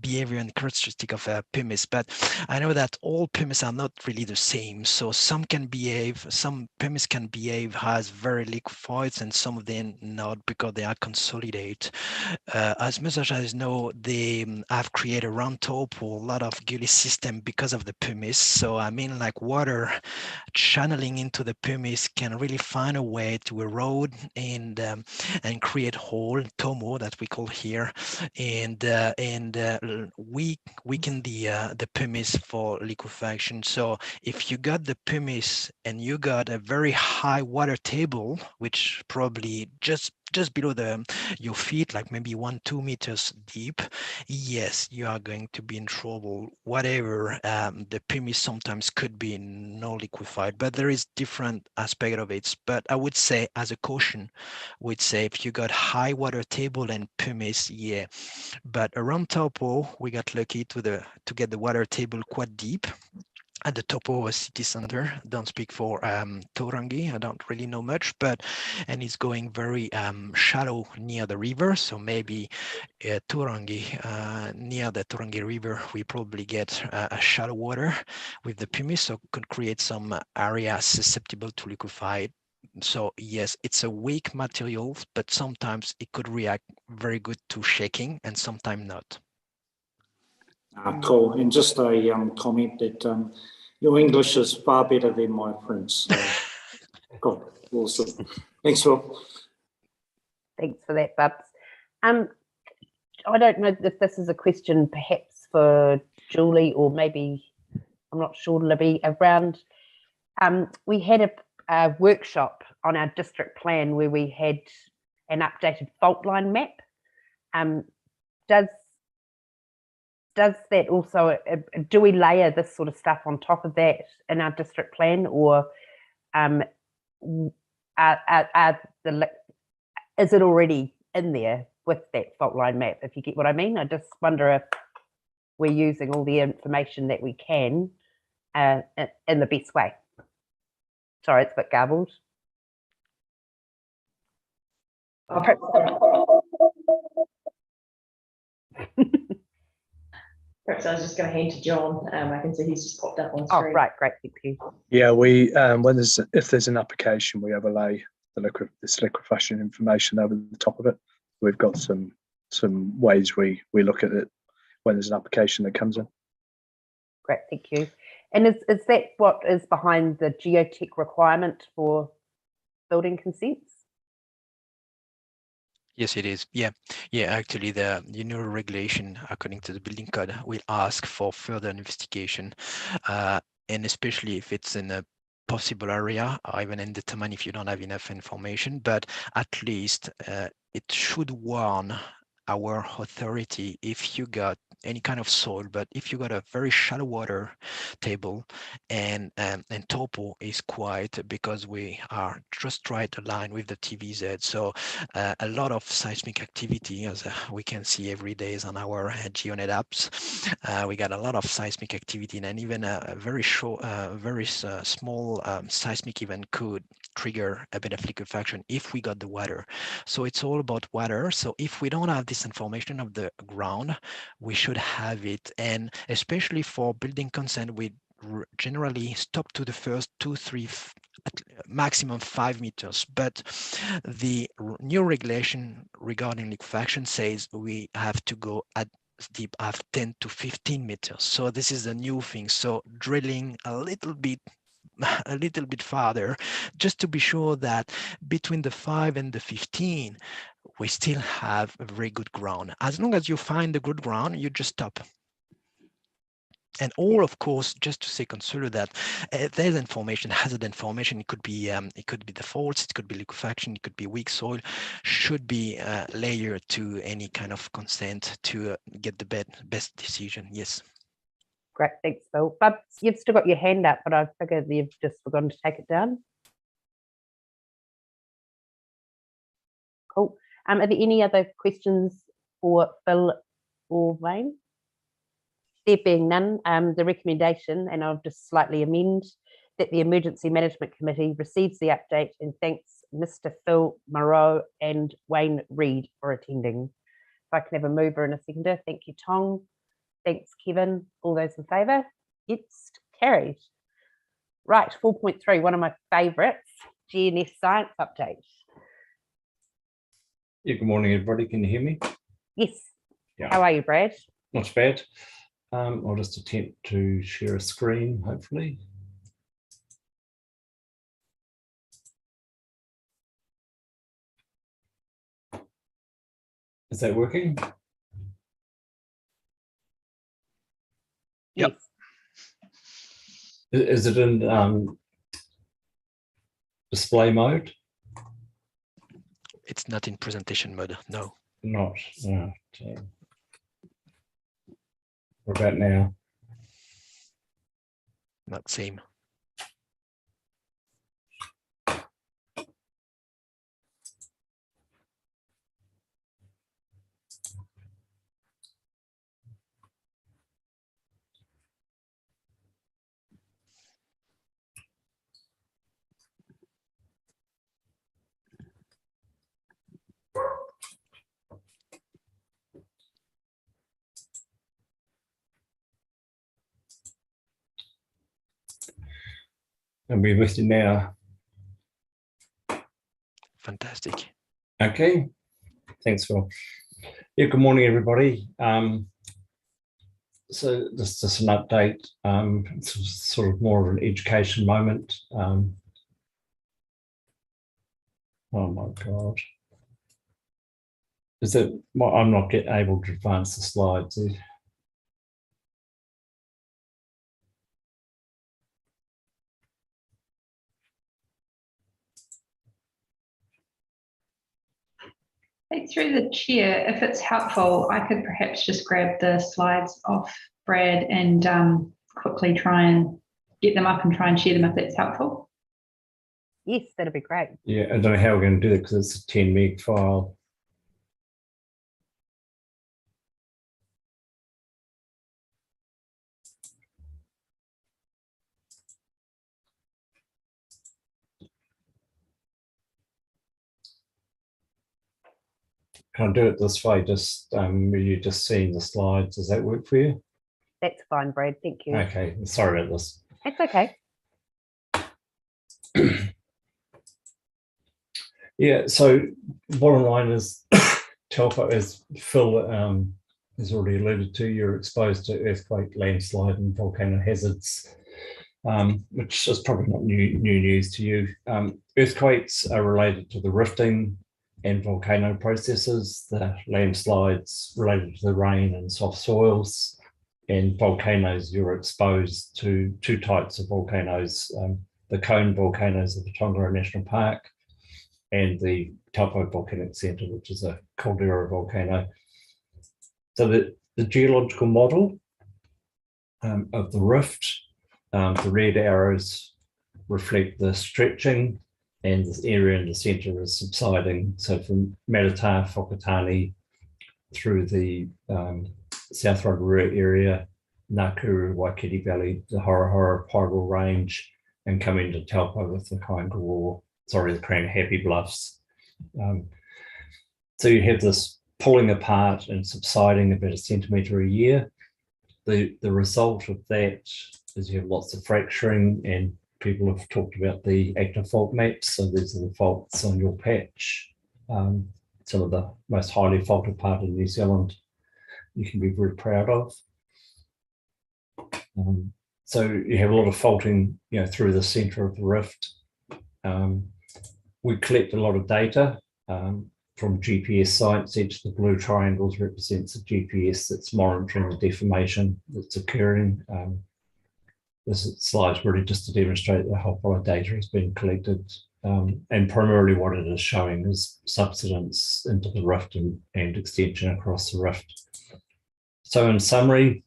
behavior and characteristic of pumice. But I know that all pumice are not really the same. So some pumice can behave as very liquefied, and some of them not, because they are consolidated. As much as I know, they have created around Taupo a lot of gully system because of the pumice. So I mean, like water channeling into the pumice can really find a way to erode and create hole, tomo that we call here, and weaken the pumice for liquefaction. So if you got the pumice and you got a very high water table, which probably just below your feet, like maybe 1-2 meters deep, yes, you are going to be in trouble. Whatever, the pumice sometimes could be no liquefied, but there is different aspect of it. But I would say, as a caution, would say if you got high water table and pumice, yeah. But around Taupo, we got lucky to get the water table quite deep. At the Topo city center, don't speak for Turangi, I don't really know much, and it's going very shallow near the river. So maybe Turangi, near the Turangi river, we probably get a shallow water with the pumice, so could create some area susceptible to liquefy. So yes, it's a weak material, but sometimes it could react very good to shaking and sometimes not. Cool. And just a comment that your English is far better than my French. So. Cool. Awesome. Thanks, Phil. Thanks for that, Bubs. I don't know if this is a question perhaps for Julie, or maybe, I'm not sure, Libby, around, we had a workshop on our district plan where we had an updated fault line map. Does does that also, do we layer this sort of stuff on top of that in our district plan, or is it already in there with that fault line map, if you get what I mean? I just wonder if we're using all the information that we can in the best way. Sorry, it's a bit garbled. Perhaps I was just going to hand to John. I can see he's just popped up on Oh, screen. right, great, thank you. Yeah, we if there's an application, we overlay this liquefaction information over the top of it. We've got some ways we look at it when there's an application that comes in. Great, thank you. And is that what is behind the geotech requirement for building consents? Yes, it is. Yeah. Actually, the new regulation, according to the building code, will ask for further investigation, and especially if it's in a possible area, or even indeterminate if you don't have enough information. But at least it should warn our authority if you got any kind of soil, but if you got a very shallow water table, and Topo is quiet because we are just right aligned with the TVZ. So a lot of seismic activity, as we can see every day on our GeoNet apps. We got a lot of seismic activity, and even a very short, very small seismic event could trigger a bit of liquefaction if we got the water. So it's all about water. So if we don't have this information of the ground, we should have it. And especially for building consent, we generally stop to the first 2, 3, maximum 5 meters. But the new regulation regarding liquefaction says we have to go at deep of 10 to 15 meters. So this is a new thing. So drilling a little bit farther, just to be sure that between the 5 and the 15, we still have a very good ground. As long as you find the good ground, you just stop. And all, of course, just to say, consider that there's information, hazard information. It could be the faults, it could be liquefaction, it could be weak soil. Should be layered to any kind of consent to get the best decision. Yes. Great, thanks, Phil. But you've still got your hand up, but I figured you've just forgotten to take it down. Cool. Are there any other questions for Phil or Wayne? There being none, the recommendation, and I'll just slightly amend, that the Emergency Management Committee receives the update and thanks Mr. Phil Moreau and Wayne Reid for attending. If I can have a mover and a seconder. Thank you, Tong. Thanks, Kevin. All those in favour? It's carried. Right, 4.3, one of my favourites, GNS Science Update. Yeah, good morning, everybody. Can you hear me? Yes. Yeah. How are you, Brad? Not bad. I'll just attempt to share a screen, hopefully. Is that working? Yep. Is it in display mode? It's not in presentation mode, no. Not. Oh, what about now? Not same. I'll be with you now. Fantastic. Okay. Thanks, Phil. Yeah, good morning, everybody. So this is an update. It's sort of more of an education moment. Oh my God. Is it? Well, I'm not able to advance the slides. Hey, through the chair, if it's helpful, I could perhaps just grab the slides off Brad and quickly try and get them up and try and share them if that's helpful. Yes, that'd be great. Yeah, I don't know how we're going to do it because it's a 10 meg file. Can I do it this way? Just you just seeing the slides. Does that work for you? That's fine, Brad. Thank you. Okay, sorry about this. It's okay. Yeah, so bottom line is Taupo, as Phil has already alluded to, you're exposed to earthquake, landslide and volcano hazards, which is probably not new news to you. Earthquakes are related to the rifting and volcano processes, the landslides related to the rain and soft soils, and volcanoes, you're exposed to two types of volcanoes, the cone volcanoes of the Tongariro National Park and the Taupo Volcanic Centre, which is a caldera volcano. So the geological model of the rift, the red arrows reflect the stretching, and this area in the centre is subsiding. So from Matata, Whakatane, through the South Rotorua area, Nakuru, Waikiri Valley, the Horahora Pyral Range, and coming to Taupo with the Kaingaroa, the Happy Bluffs. So you have this pulling apart and subsiding about a centimetre a year. The result of that is you have lots of fracturing, and people have talked about the active fault maps. So these are the faults on your patch. Some of the most highly faulted part of New Zealand you can be very proud of. So you have a lot of faulting, through the centre of the rift. We collect a lot of data from GPS sites. Each of the blue triangles represents a GPS that's monitoring the deformation that's occurring. This slide is really just to demonstrate that a whole lot of data has been collected, and primarily what it is showing is subsidence into the rift and extension across the rift. So in summary,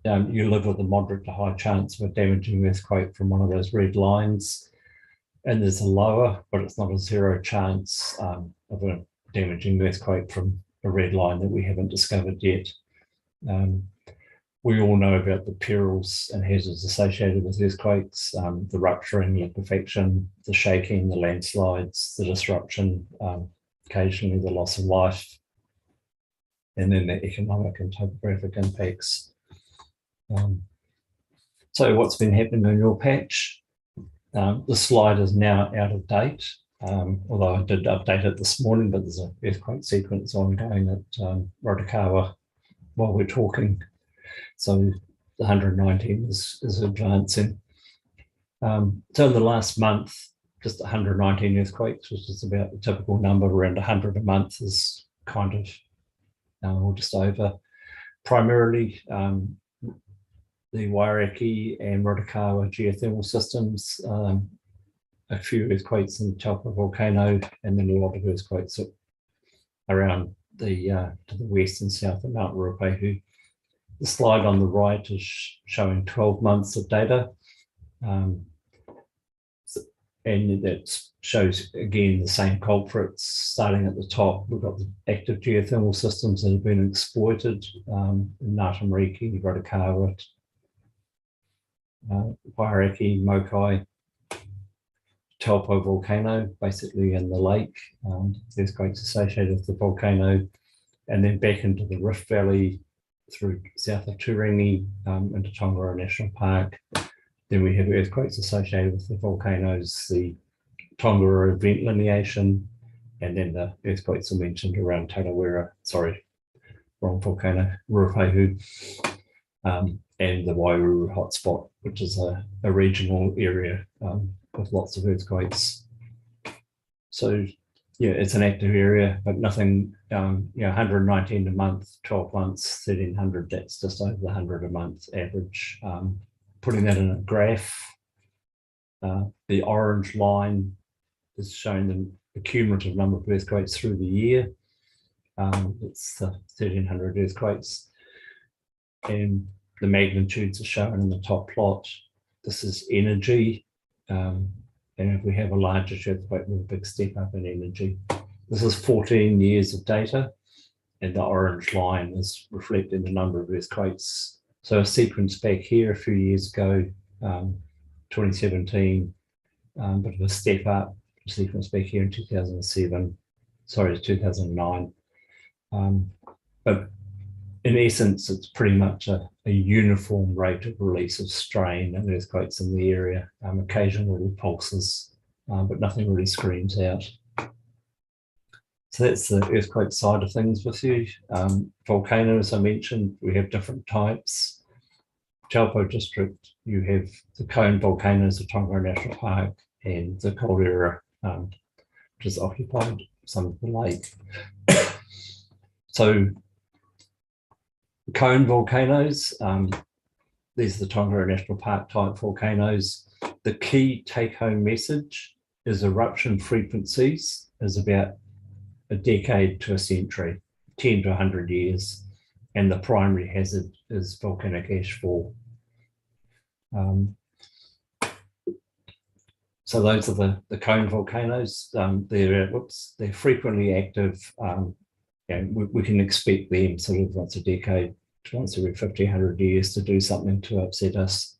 you live with a moderate to high chance of a damaging earthquake from one of those red lines, and there's a lower, but it's not a zero chance of a damaging earthquake from a red line that we haven't discovered yet. We all know about the perils and hazards associated with earthquakes, the rupturing, liquefaction, the shaking, the landslides, the disruption, occasionally the loss of life, and then the economic and topographic impacts. So what's been happening on your patch? The slide is now out of date, although I did update it this morning, but there's an earthquake sequence ongoing at Rotakawa while we're talking. So the 119 is advancing. So in the last month, just 119 earthquakes, which is about the typical number, around 100 a month is kind of, or just over. Primarily, the Wairaki and Rotakawa geothermal systems, a few earthquakes in the Taupo volcano, and then a lot of earthquakes around to the west and south of Mount Ruapehu. The slide on the right is showing 12 months of data, and that shows again the same culprits. Starting at the top, we've got the active geothermal systems that have been exploited in Ngātamariki, Rotakawa, Wairaki, Mokai, Taupo volcano, basically in the lake, earthquakes associated with the volcano, and then back into the Rift Valley through south of Turangi into Tongariro National Park. Then we have earthquakes associated with the volcanoes, the Tongariro vent lineation, and then the earthquakes are mentioned around wrong volcano, Ruapehu, and the Wairuru hotspot, which is a regional area with lots of earthquakes. So yeah, it's an active area, but nothing, 119 a month, 12 months, 1,300, that's just over the 100 a month average. Putting that in a graph, the orange line is showing the cumulative number of earthquakes through the year. It's 1300 earthquakes, and the magnitudes are shown in the top plot. This is energy, and if we have a larger earthquake with a big step up in energy. This is 14 years of data, and the orange line is reflecting the number of earthquakes. So a sequence back here a few years ago, 2017, but of a step up, a sequence back here in 2009. But in essence, it's pretty much a uniform rate of release of strain and earthquakes in the area, occasional little pulses, but nothing really screams out. So that's the earthquake side of things with you. Volcano, as I mentioned, we have different types. Taupō District, you have the cone volcanoes of Tongariro National Park and the Calderas, which has occupied some of the lake. So cone volcanoes, these are the Tongariro National Park type volcanoes. The key take-home message is eruption frequencies is about a decade to a century, 10 to 100 years, and the primary hazard is volcanic ash fall. So those are the cone volcanoes. They're frequently active, and we can expect them sort of once a decade, once every 50, 100 years to do something to upset us.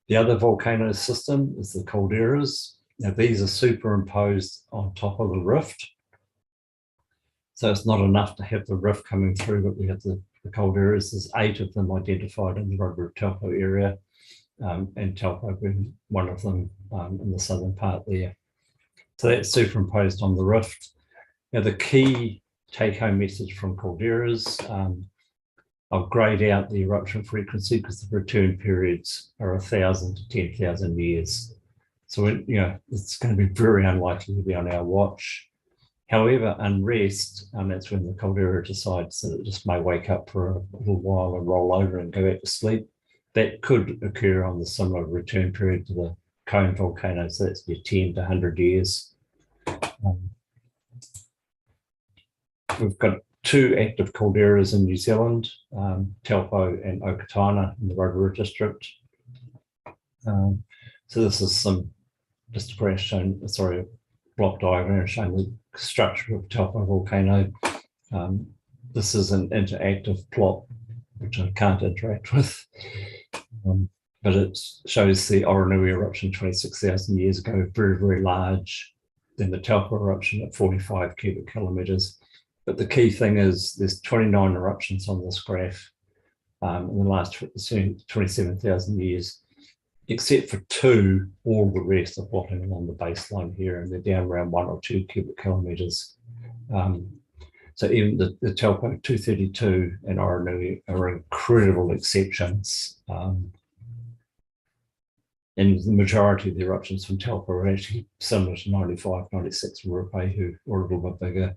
The other volcano system is the Calderas. Now these are superimposed on top of the rift. So it's not enough to have the rift coming through, but we have the Calderas. There's 8 of them identified in the Rotorua Taupo area, and Taupo being one of them in the southern part there. So that's superimposed on the rift. Now the key take-home message from Calderas, I'll grade out the eruption frequency because the return periods are 1,000 to 10,000 years. So it's going to be very unlikely to be on our watch. However, unrest, that's when the caldera decides that it just may wake up for a little while and roll over and go back to sleep. That could occur on the similar return period to the cone volcano, so that's your 10 to 100 years. We've got 2 active calderas in New Zealand, Taupo and Okataina in the Rotorua district. So this is just a graph showing, a block diagram showing the structure of Taupo volcano. This is an interactive plot, which I can't interact with, but it shows the Oronui eruption 26,000 years ago, very, very large. Then the Taupo eruption at 45 cubic kilometres. But the key thing is there's 29 eruptions on this graph in the last 27,000 years, except for 2, all the rest are plotting along the baseline here, and they're down around 1 or 2 cubic kilometres. So even the Taupo 232 and Oronui are incredible exceptions. And the majority of the eruptions from Taupo are actually similar to 95, 96 Ruapehu, or a little bit bigger.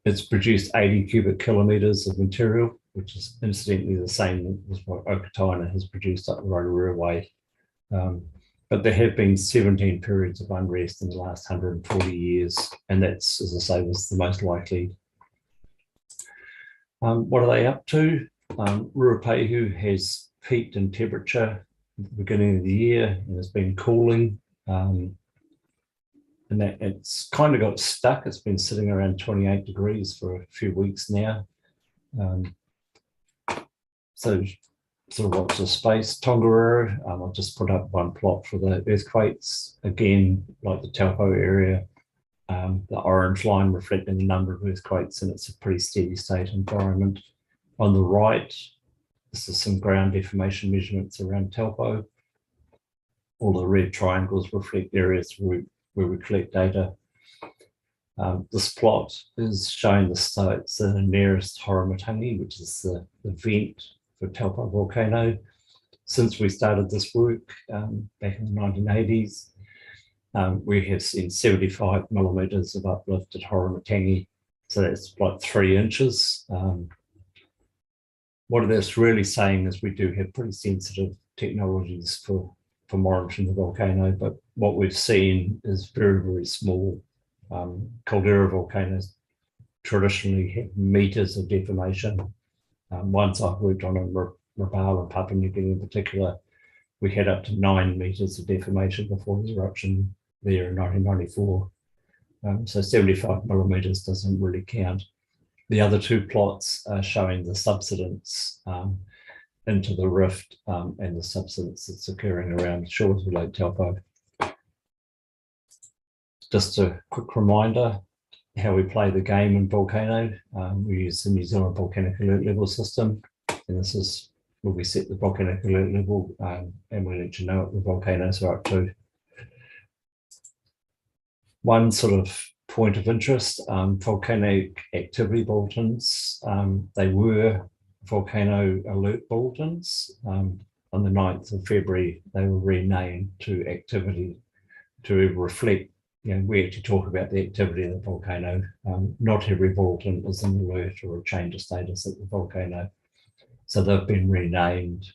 It's produced 80 cubic kilometres of material, which is incidentally the same as what Okataina has produced up the Rotorua way. But there have been 17 periods of unrest in the last 140 years, and that's, as I say, was the most likely. What are they up to? Ruapehu has peaked in temperature at the beginning of the year and has been cooling. And that it's kind of got stuck. It's been sitting around 28 degrees for a few weeks now. So sort of watch the space. Tongariro, I've just put up one plot for the earthquakes. Again, like the Taupo area, the orange line reflecting the number of earthquakes, and it's a pretty steady state environment. On the right, this is some ground deformation measurements around Taupo. All the red triangles reflect areas where we collect data. This plot is showing the sites the nearest Horomatangi, which is the vent for Taupo volcano. Since we started this work back in the 1980s, we have seen 75 millimetres of uplift at Horomatangi, so that's like 3 inches. What that's really saying is we do have pretty sensitive technologies for monitoring the volcano, but what we've seen is very, very small caldera volcanoes traditionally have meters of deformation. Once I've worked on in Rabaul and Papua New Guinea in particular, we had up to 9 meters of deformation before the eruption there in 1994. So 75 millimeters doesn't really count. The other 2 plots are showing the subsidence into the rift and the subsidence that's occurring around the shores of Lake Taupō. Just a quick reminder how we play the game in Volcano. We use the New Zealand Volcanic Alert Level system, and this is where we set the volcanic alert level and we let you know what the volcanoes are up to. One sort of point of interest, volcanic activity bulletins, they were volcano alert bulletins. On the 9th of February, they were renamed to activity to reflect, we actually talk about the activity of the volcano. Not every bulletin is an alert or a change of status at the volcano. So they've been renamed.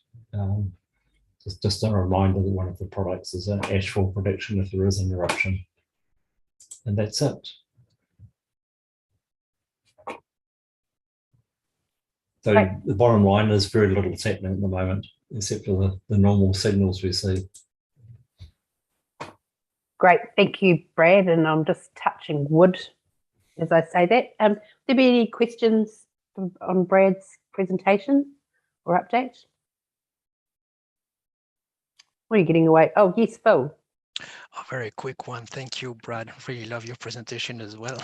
Just a reminder that one of the products is an ashfall prediction if there is an eruption. And that's it. So Right. The bottom line is very little is happening at the moment, except for the normal signals we see. Great, thank you, Brad. And I'm just touching wood as I say that. There be any questions on Brad's presentation or update? What are you getting away? Oh, yes, Phil. A very quick one. Thank you, Brad. Really love your presentation as well.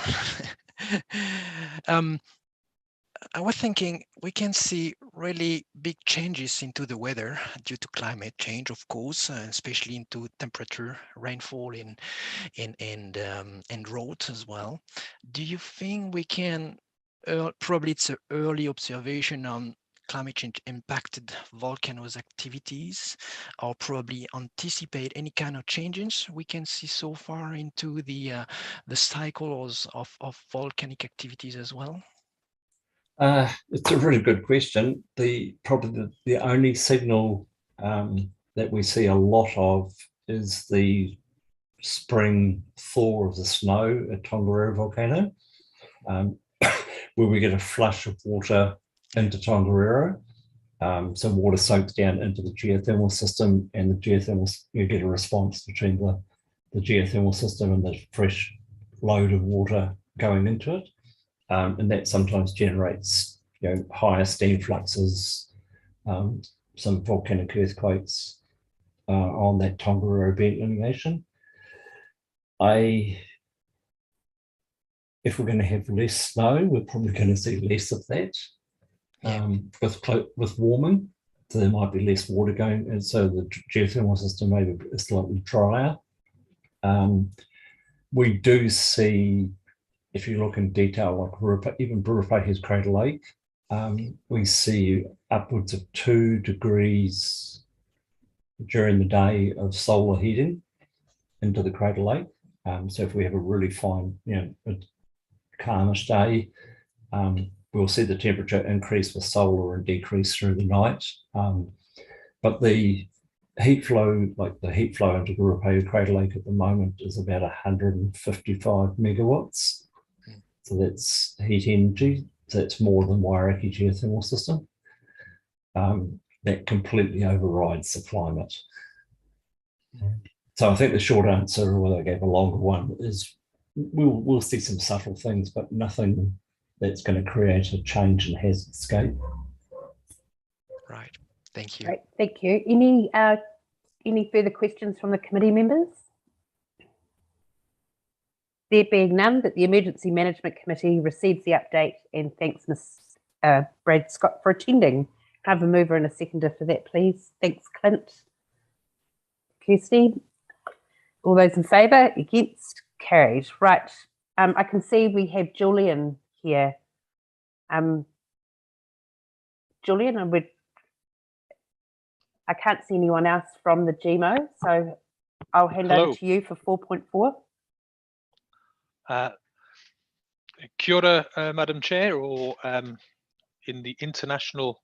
I was thinking we can see really big changes into the weather due to climate change, of course, especially into temperature, rainfall, and drought as well. Do you think we can, probably it's an early observation on climate change impacted volcanoes activities, or probably anticipate any kind of changes we can see so far into the cycles of volcanic activities as well? It's a really good question. Probably the only signal that we see a lot of is the spring thaw of the snow at Tongariro volcano, where we get a flush of water into Tongariro. So water soaks down into the geothermal system, and the geothermal, you get a response between the geothermal system and the fresh load of water going into it. And that sometimes generates, higher steam fluxes, some volcanic earthquakes on that Tongariro vent lineation. If we're going to have less snow, we're probably going to see less of that. With warming, so there might be less water going, and so the geothermal system may be slightly drier. We do see, if you look in detail, like even Ruapahi's Crater Lake, we see upwards of 2 degrees during the day of solar heating into the Crater Lake. So if we have a really fine, a calmish day, we'll see the temperature increase with solar and decrease through the night. But the heat flow, like the heat flow into the Ruapahi Crater Lake at the moment is about 155 megawatts. So that's heat energy. So that's more than Wairaki geothermal system. That completely overrides the climate. So I think the short answer, or I gave a longer one, is we'll see some subtle things, but nothing that's going to create a change in hazardscape. Right. Thank you. Great, thank you. Any further questions from the committee members? There being none, that the Emergency Management Committee receives the update and thanks Ms. Brad Scott for attending. Can I have a mover and a seconder for that, please? Thanks, Clint. Kirsty. All those in favour? Against? Carried. Right. I can see we have Julian here. Julian, I can't see anyone else from the GMO, so I'll hand over to you for 4.4. Kia ora, Madam Chair, or in the international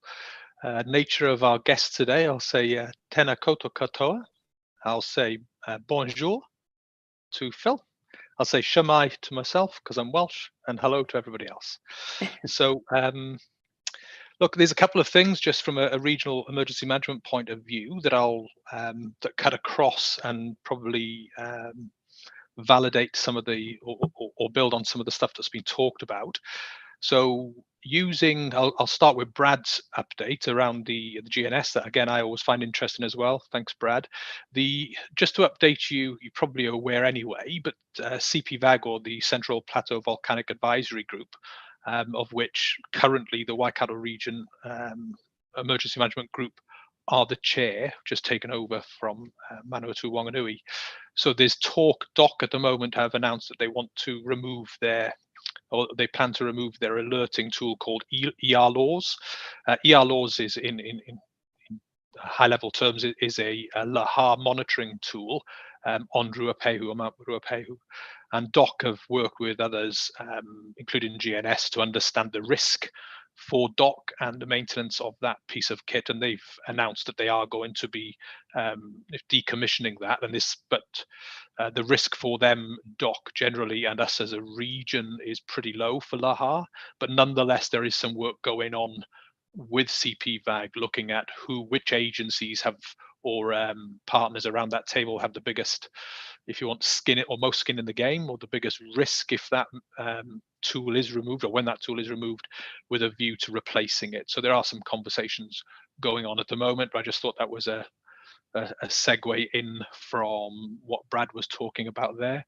nature of our guest today, I'll say tēnā koutou katoa. I'll say bonjour to Phil. I'll say Shemai to myself because I'm Welsh, and hello to everybody else. So look, there's a couple of things just from a regional emergency management point of view that I'll that cut across and probably validate some of the or build on some of the stuff that's been talked about. So I'll start with Brad's update around the GNS that again I always find interesting as well. Thanks, Brad. Just to update you, you're probably aware anyway, but CPVAG, or the Central Plateau Volcanic Advisory Group, of which currently the Waikato Region Emergency Management Group are the chair, just taken over from Manawatu Wanganui. So there's talk. DOC at the moment have announced that they want to remove or they plan to remove their alerting tool called ER Laws. ER Laws is in high level terms is a Laha monitoring tool on Ruapehu or Mount Ruapehu. And DOC have worked with others, including GNS, to understand the risk for DOC and the maintenance of that piece of kit, and they've announced that they are going to be decommissioning that. And the risk for them, DOC generally, and us as a region is pretty low for Laha, but nonetheless there is some work going on with CPVAG looking at which agencies have or partners around that table have the biggest, if you want, skin it or most skin in the game, or the biggest risk if that tool is removed, or when that tool is removed, with a view to replacing it. So there are some conversations going on at the moment, but I just thought that was a segue in from what Brad was talking about there.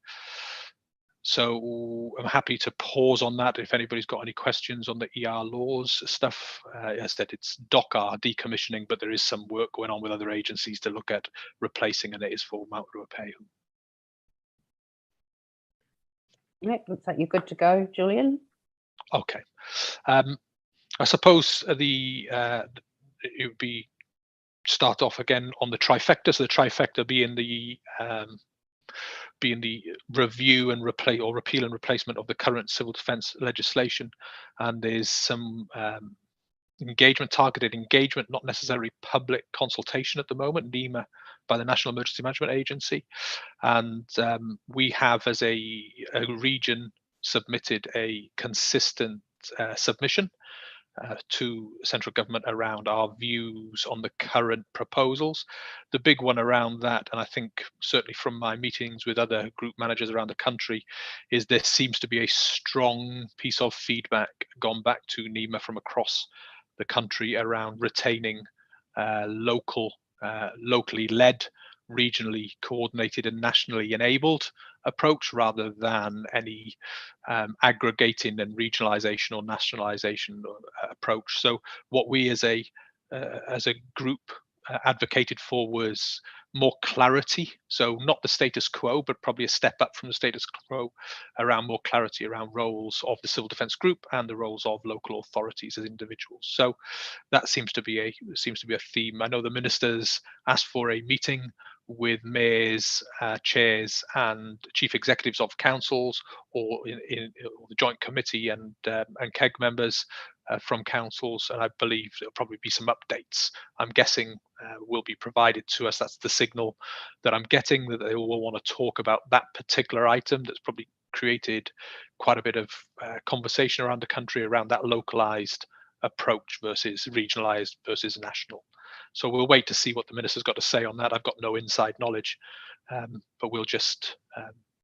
So I'm happy to pause on that if anybody's got any questions on the ER Laws stuff. As I said, it's DOC are decommissioning, but there is some work going on with other agencies to look at replacing, and it is for Mount Ruapehu. Right, looks like you're good to go, Julian. Okay. I suppose it would be start off again on the trifecta. So the trifecta being the review and repeal and replacement of the current civil defence legislation, and there's some targeted engagement, not necessarily public consultation at the moment, NEMA by the National Emergency Management Agency, and we have as a region submitted a consistent submission to central government around our views on the current proposals. The big one around that, and I think certainly from my meetings with other group managers around the country, is there seems to be a strong piece of feedback gone back to NEMA from across the country around retaining locally led, regionally coordinated and nationally enabled approach, rather than any aggregating and regionalization or nationalization approach. So what we as a group advocated for was more clarity, so not the status quo, but probably a step up from the status quo around more clarity around roles of the civil defence group and the roles of local authorities as individuals. So that seems to be a theme. I know the ministers asked for a meeting with mayors, chairs and chief executives of councils, or in the joint committee and KEG members from councils, and I believe there'll probably be some updates. I'm guessing will be provided to us. That's the signal that I'm getting, that they will want to talk about that particular item that's probably created quite a bit of conversation around the country around that localized approach versus regionalized versus national. So we'll wait to see what the minister's got to say on that. I've got no inside knowledge, but we'll just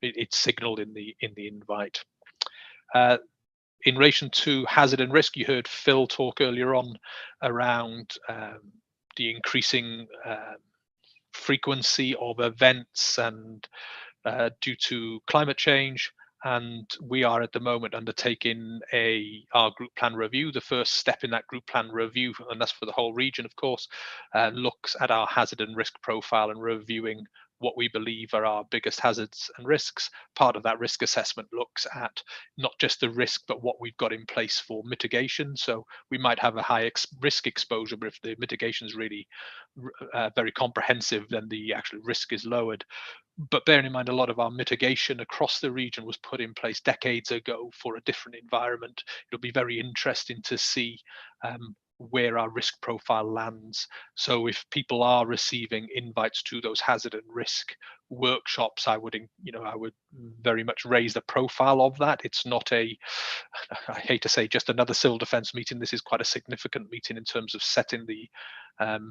it's signaled in the invite. In relation to hazard and risk, you heard Phil talk earlier on around the increasing frequency of events and due to climate change. And we are at the moment undertaking our group plan review. The first step in that group plan review, and that's for the whole region, of course, looks at our hazard and risk profile and reviewing what we believe are our biggest hazards and risks. Part of that risk assessment looks at not just the risk, but what we've got in place for mitigation. So we might have a high risk exposure, but if the mitigation is really very comprehensive, then the actual risk is lowered. But bearing in mind, a lot of our mitigation across the region was put in place decades ago for a different environment. It'll be very interesting to see where our risk profile lands. So if people are receiving invites to those hazard and risk workshops, I would very much raise the profile of that. It's not I hate to say, just another civil defence meeting. This is quite a significant meeting in terms of setting the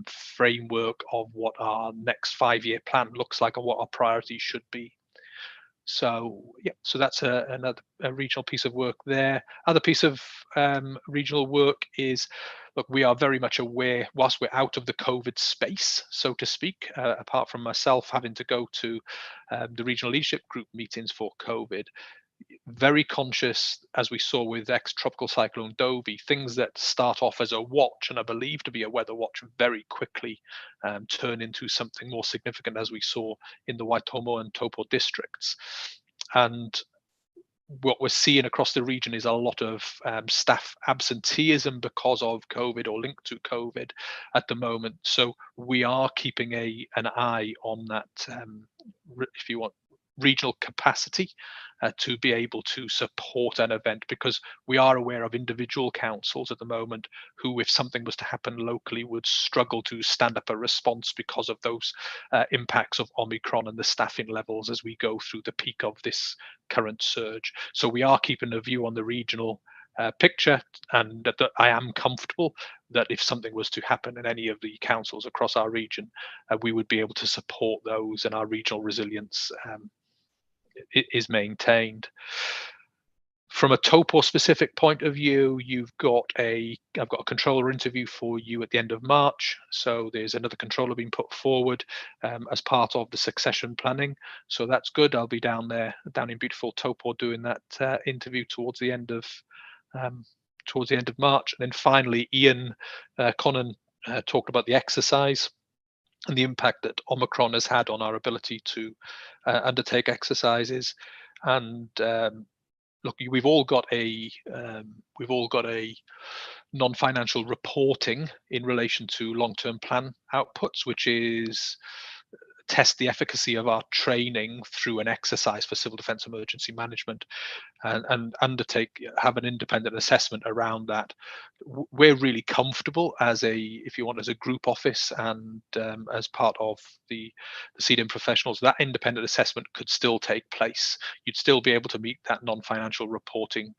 framework of what our next 5-year plan looks like and what our priorities should be. So yeah, so that's another regional piece of work there. Other piece of regional work is, look, we are very much aware, whilst we're out of the COVID space, so to speak, apart from myself having to go to the regional leadership group meetings for COVID, very conscious, as we saw with ex-tropical cyclone Dovey, things that start off as a watch and are believed to be a weather watch very quickly turn into something more significant, as we saw in the Waitomo and Taupō districts. And what we're seeing across the region is a lot of staff absenteeism because of COVID or linked to COVID at the moment. So we are keeping an eye on that, if you want, regional capacity to be able to support an event, because we are aware of individual councils at the moment who, if something was to happen locally, would struggle to stand up a response because of those impacts of Omicron and the staffing levels as we go through the peak of this current surge. So we are keeping a view on the regional picture, and I am comfortable that if something was to happen in any of the councils across our region, we would be able to support those, and our regional resilience is maintained. From a Taupo specific point of view, I've got a controller interview for you at the end of March. So there's another controller being put forward as part of the succession planning. So that's good. I'll be down in beautiful Taupo doing that interview towards the end of March. And then finally, Ian Connon talked about the exercise and the impact that Omicron has had on our ability to undertake exercises. And look, we've all got a non-financial reporting in relation to long-term plan outputs, which is test the efficacy of our training through an exercise for civil defence emergency management, and have an independent assessment around that. We're really comfortable as a group office and as part of the CDM professionals, that independent assessment could still take place. You'd still be able to meet that non-financial reporting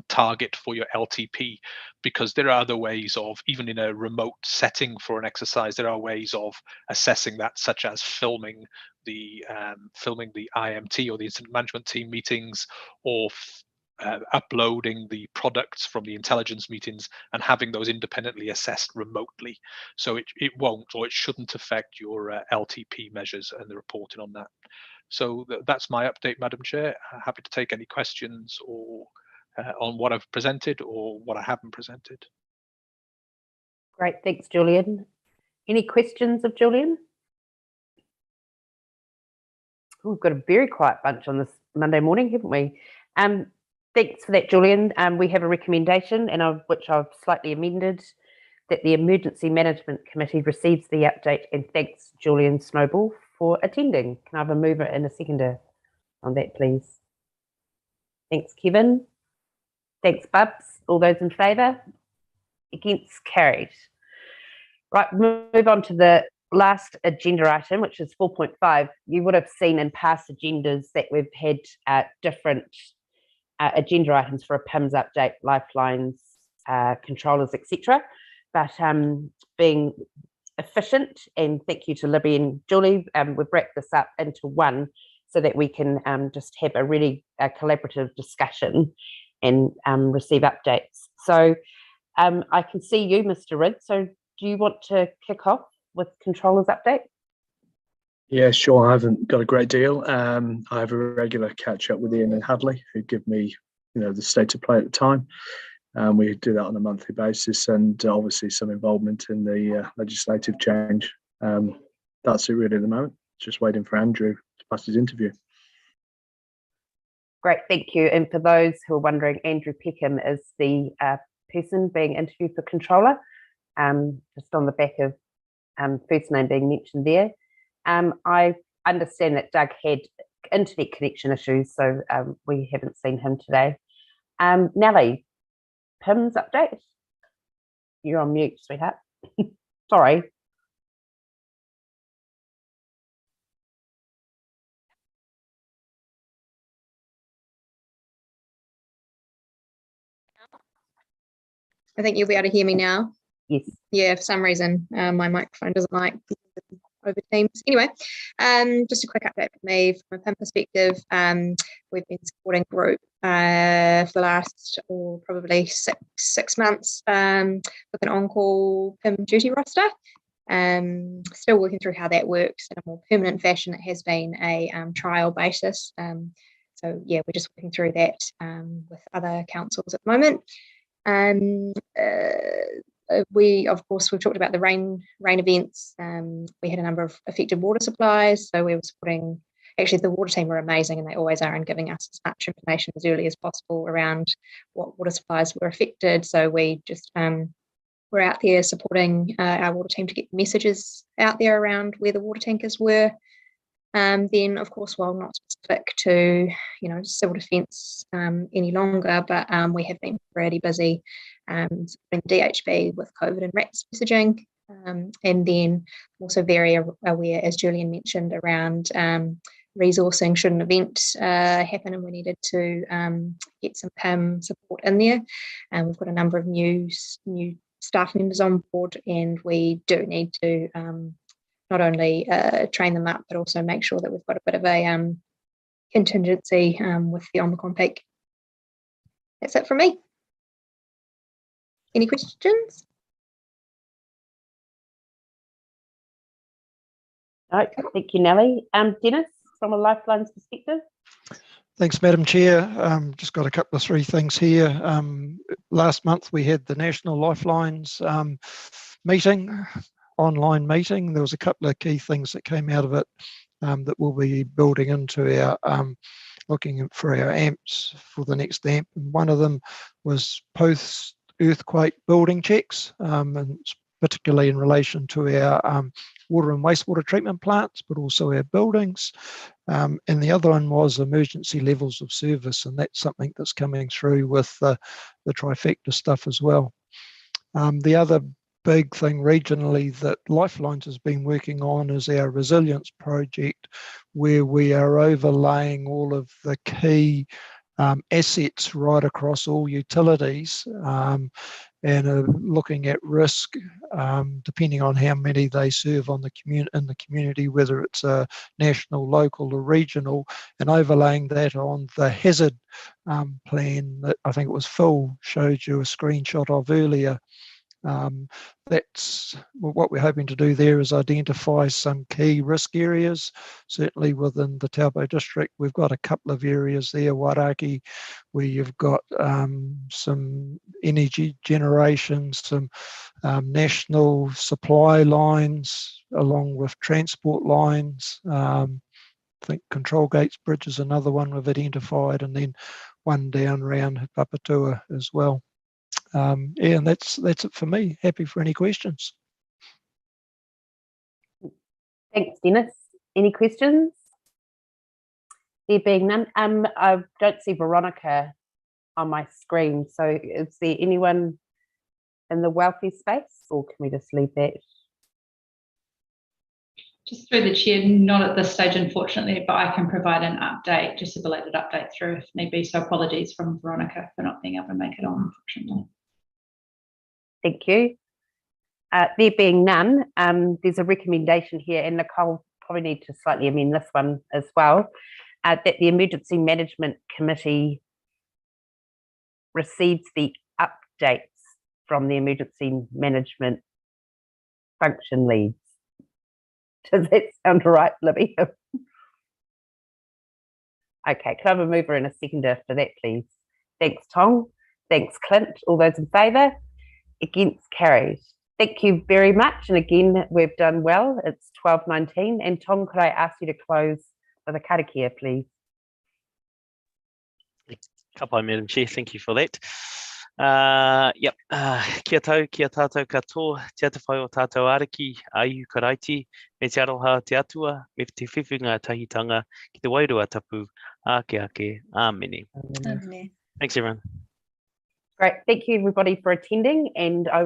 target for your LTP, because there are other ways of, even in a remote setting for an exercise, there are ways of assessing that, such as filming the IMT or the incident management team meetings, or uploading the products from the intelligence meetings and having those independently assessed remotely. So it won't, or it shouldn't affect your LTP measures and the reporting on that. So that's my update, Madam Chair. Happy to take any questions or on what I've presented or what I haven't presented. Great, thanks, Julian. Any questions of Julian? Oh, we've got a very quiet bunch on this Monday morning, haven't we? Thanks for that, Julian. We have a recommendation, which I've slightly amended, that the Emergency Management Committee receives the update and thanks Julian Snowball for attending. Can I have a mover and a seconder on that, please? Thanks, Kevin. Thanks, Bubs. All those in favour? Against? Carried. Right, move on to the last agenda item, which is 4.5. You would have seen in past agendas that we've had different agenda items for a PIMS update, lifelines, controllers, etc. But being efficient, and thank you to Libby and Julie, we've wrapped this up into one so that we can just have a really collaborative discussion and receive updates. So I can see you, Mr. Ridd. So do you want to kick off with controllers update? Yeah, sure. I haven't got a great deal. I have a regular catch up with Ian and Hadley, who give me, the state of play at the time. We do that on a monthly basis, and obviously some involvement in the legislative change. That's it really at the moment. Just waiting for Andrew to pass his interview. Great, thank you. And for those who are wondering, Andrew Peckham is the person being interviewed for controller, just on the back of first name being mentioned there. I understand that Doug had internet connection issues, so we haven't seen him today. Nellie, PIMS update? you're on mute, sweetheart. Sorry. I think you'll be able to hear me now. Yes. Yeah, for some reason, my microphone doesn't like over Teams. Anyway, just a quick update from me from a PIM perspective. We've been supporting group for the last, or probably six months with an on-call PIM duty roster. Still working through how that works in a more permanent fashion. It has been a trial basis. So yeah, we're just working through that with other councils at the moment. We've talked about the rain events. We had a number of affected water supplies, so we were supporting. Actually, the water team were amazing, and they always are in giving us as much information as early as possible around what water supplies were affected. So we just were out there supporting our water team to get messages out there around where the water tankers were. Then, of course, while not specific to civil defence any longer, but we have been pretty busy in DHB with COVID and RATS messaging, and then also very aware, as Julian mentioned, around resourcing should an event happen and we needed to get some PIM support in there. And we've got a number of new staff members on board, and we do need to not only train them up, but also make sure that we've got a bit of a contingency with the Omicron peak. That's it from me. Any questions? No, thank you, Nellie. Dennis, from a Lifelines perspective. Thanks, Madam Chair. Just got a couple of three things here. Last month we had the National Lifelines meeting, online meeting. There was a couple of key things that came out of it that we'll be building into our looking for our AMPs for the next AMP. And one of them was post-earthquake building checks, and particularly in relation to our water and wastewater treatment plants, but also our buildings. And the other one was emergency levels of service, and that's something that's coming through with the trifecta stuff as well. The other big thing regionally that Lifelines has been working on is our resilience project, where we are overlaying all of the key assets right across all utilities, and looking at risk depending on how many they serve on in the community, whether it's a national, local or regional, and overlaying that on the hazard plan that I think it was Phil showed you a screenshot of earlier. That's what we're hoping to do there, is identify some key risk areas. Certainly within the Taupō District, we've got a couple of areas there, Wairaki, where you've got some energy generation, some national supply lines, along with transport lines. I think Control Gates Bridge is another one we've identified, and then one down around Papatua as well. Yeah, and that's it for me. Happy for any questions. Thanks, Dennis. Any questions? There being none. I don't see Veronica on my screen. So is there anyone in the wealthy space, or can we just leave that? Just through the chair, not at this stage, unfortunately, but I can provide an update, just a belated update through if need be. So apologies from Veronica for not being able to make it on, unfortunately. Thank you. There being none, there's a recommendation here, and Nicole probably need to slightly amend this one as well, that the Emergency Management Committee receives the updates from the Emergency Management Function Leads. Does that sound right, Libby? Okay, can I have a mover and a seconder for that, please? Thanks, Tom. Thanks, Clint. All those in favour? Against, carried. Thank you very much. And again, we've done well. It's 12:19. And Tom, could I ask you to close with a karakia, please? Kapai, Madam Chair. Thank you for that. Yep. Kia tau, kia tātou katoa, te ata whai o tātou ariki, aiu karaiti, me te aroha te atua, me te whiwhinga tahitanga, ki te wairua tapu, ake, amene. Amene. Thanks, everyone. Great. Thank you, everybody, for attending. And I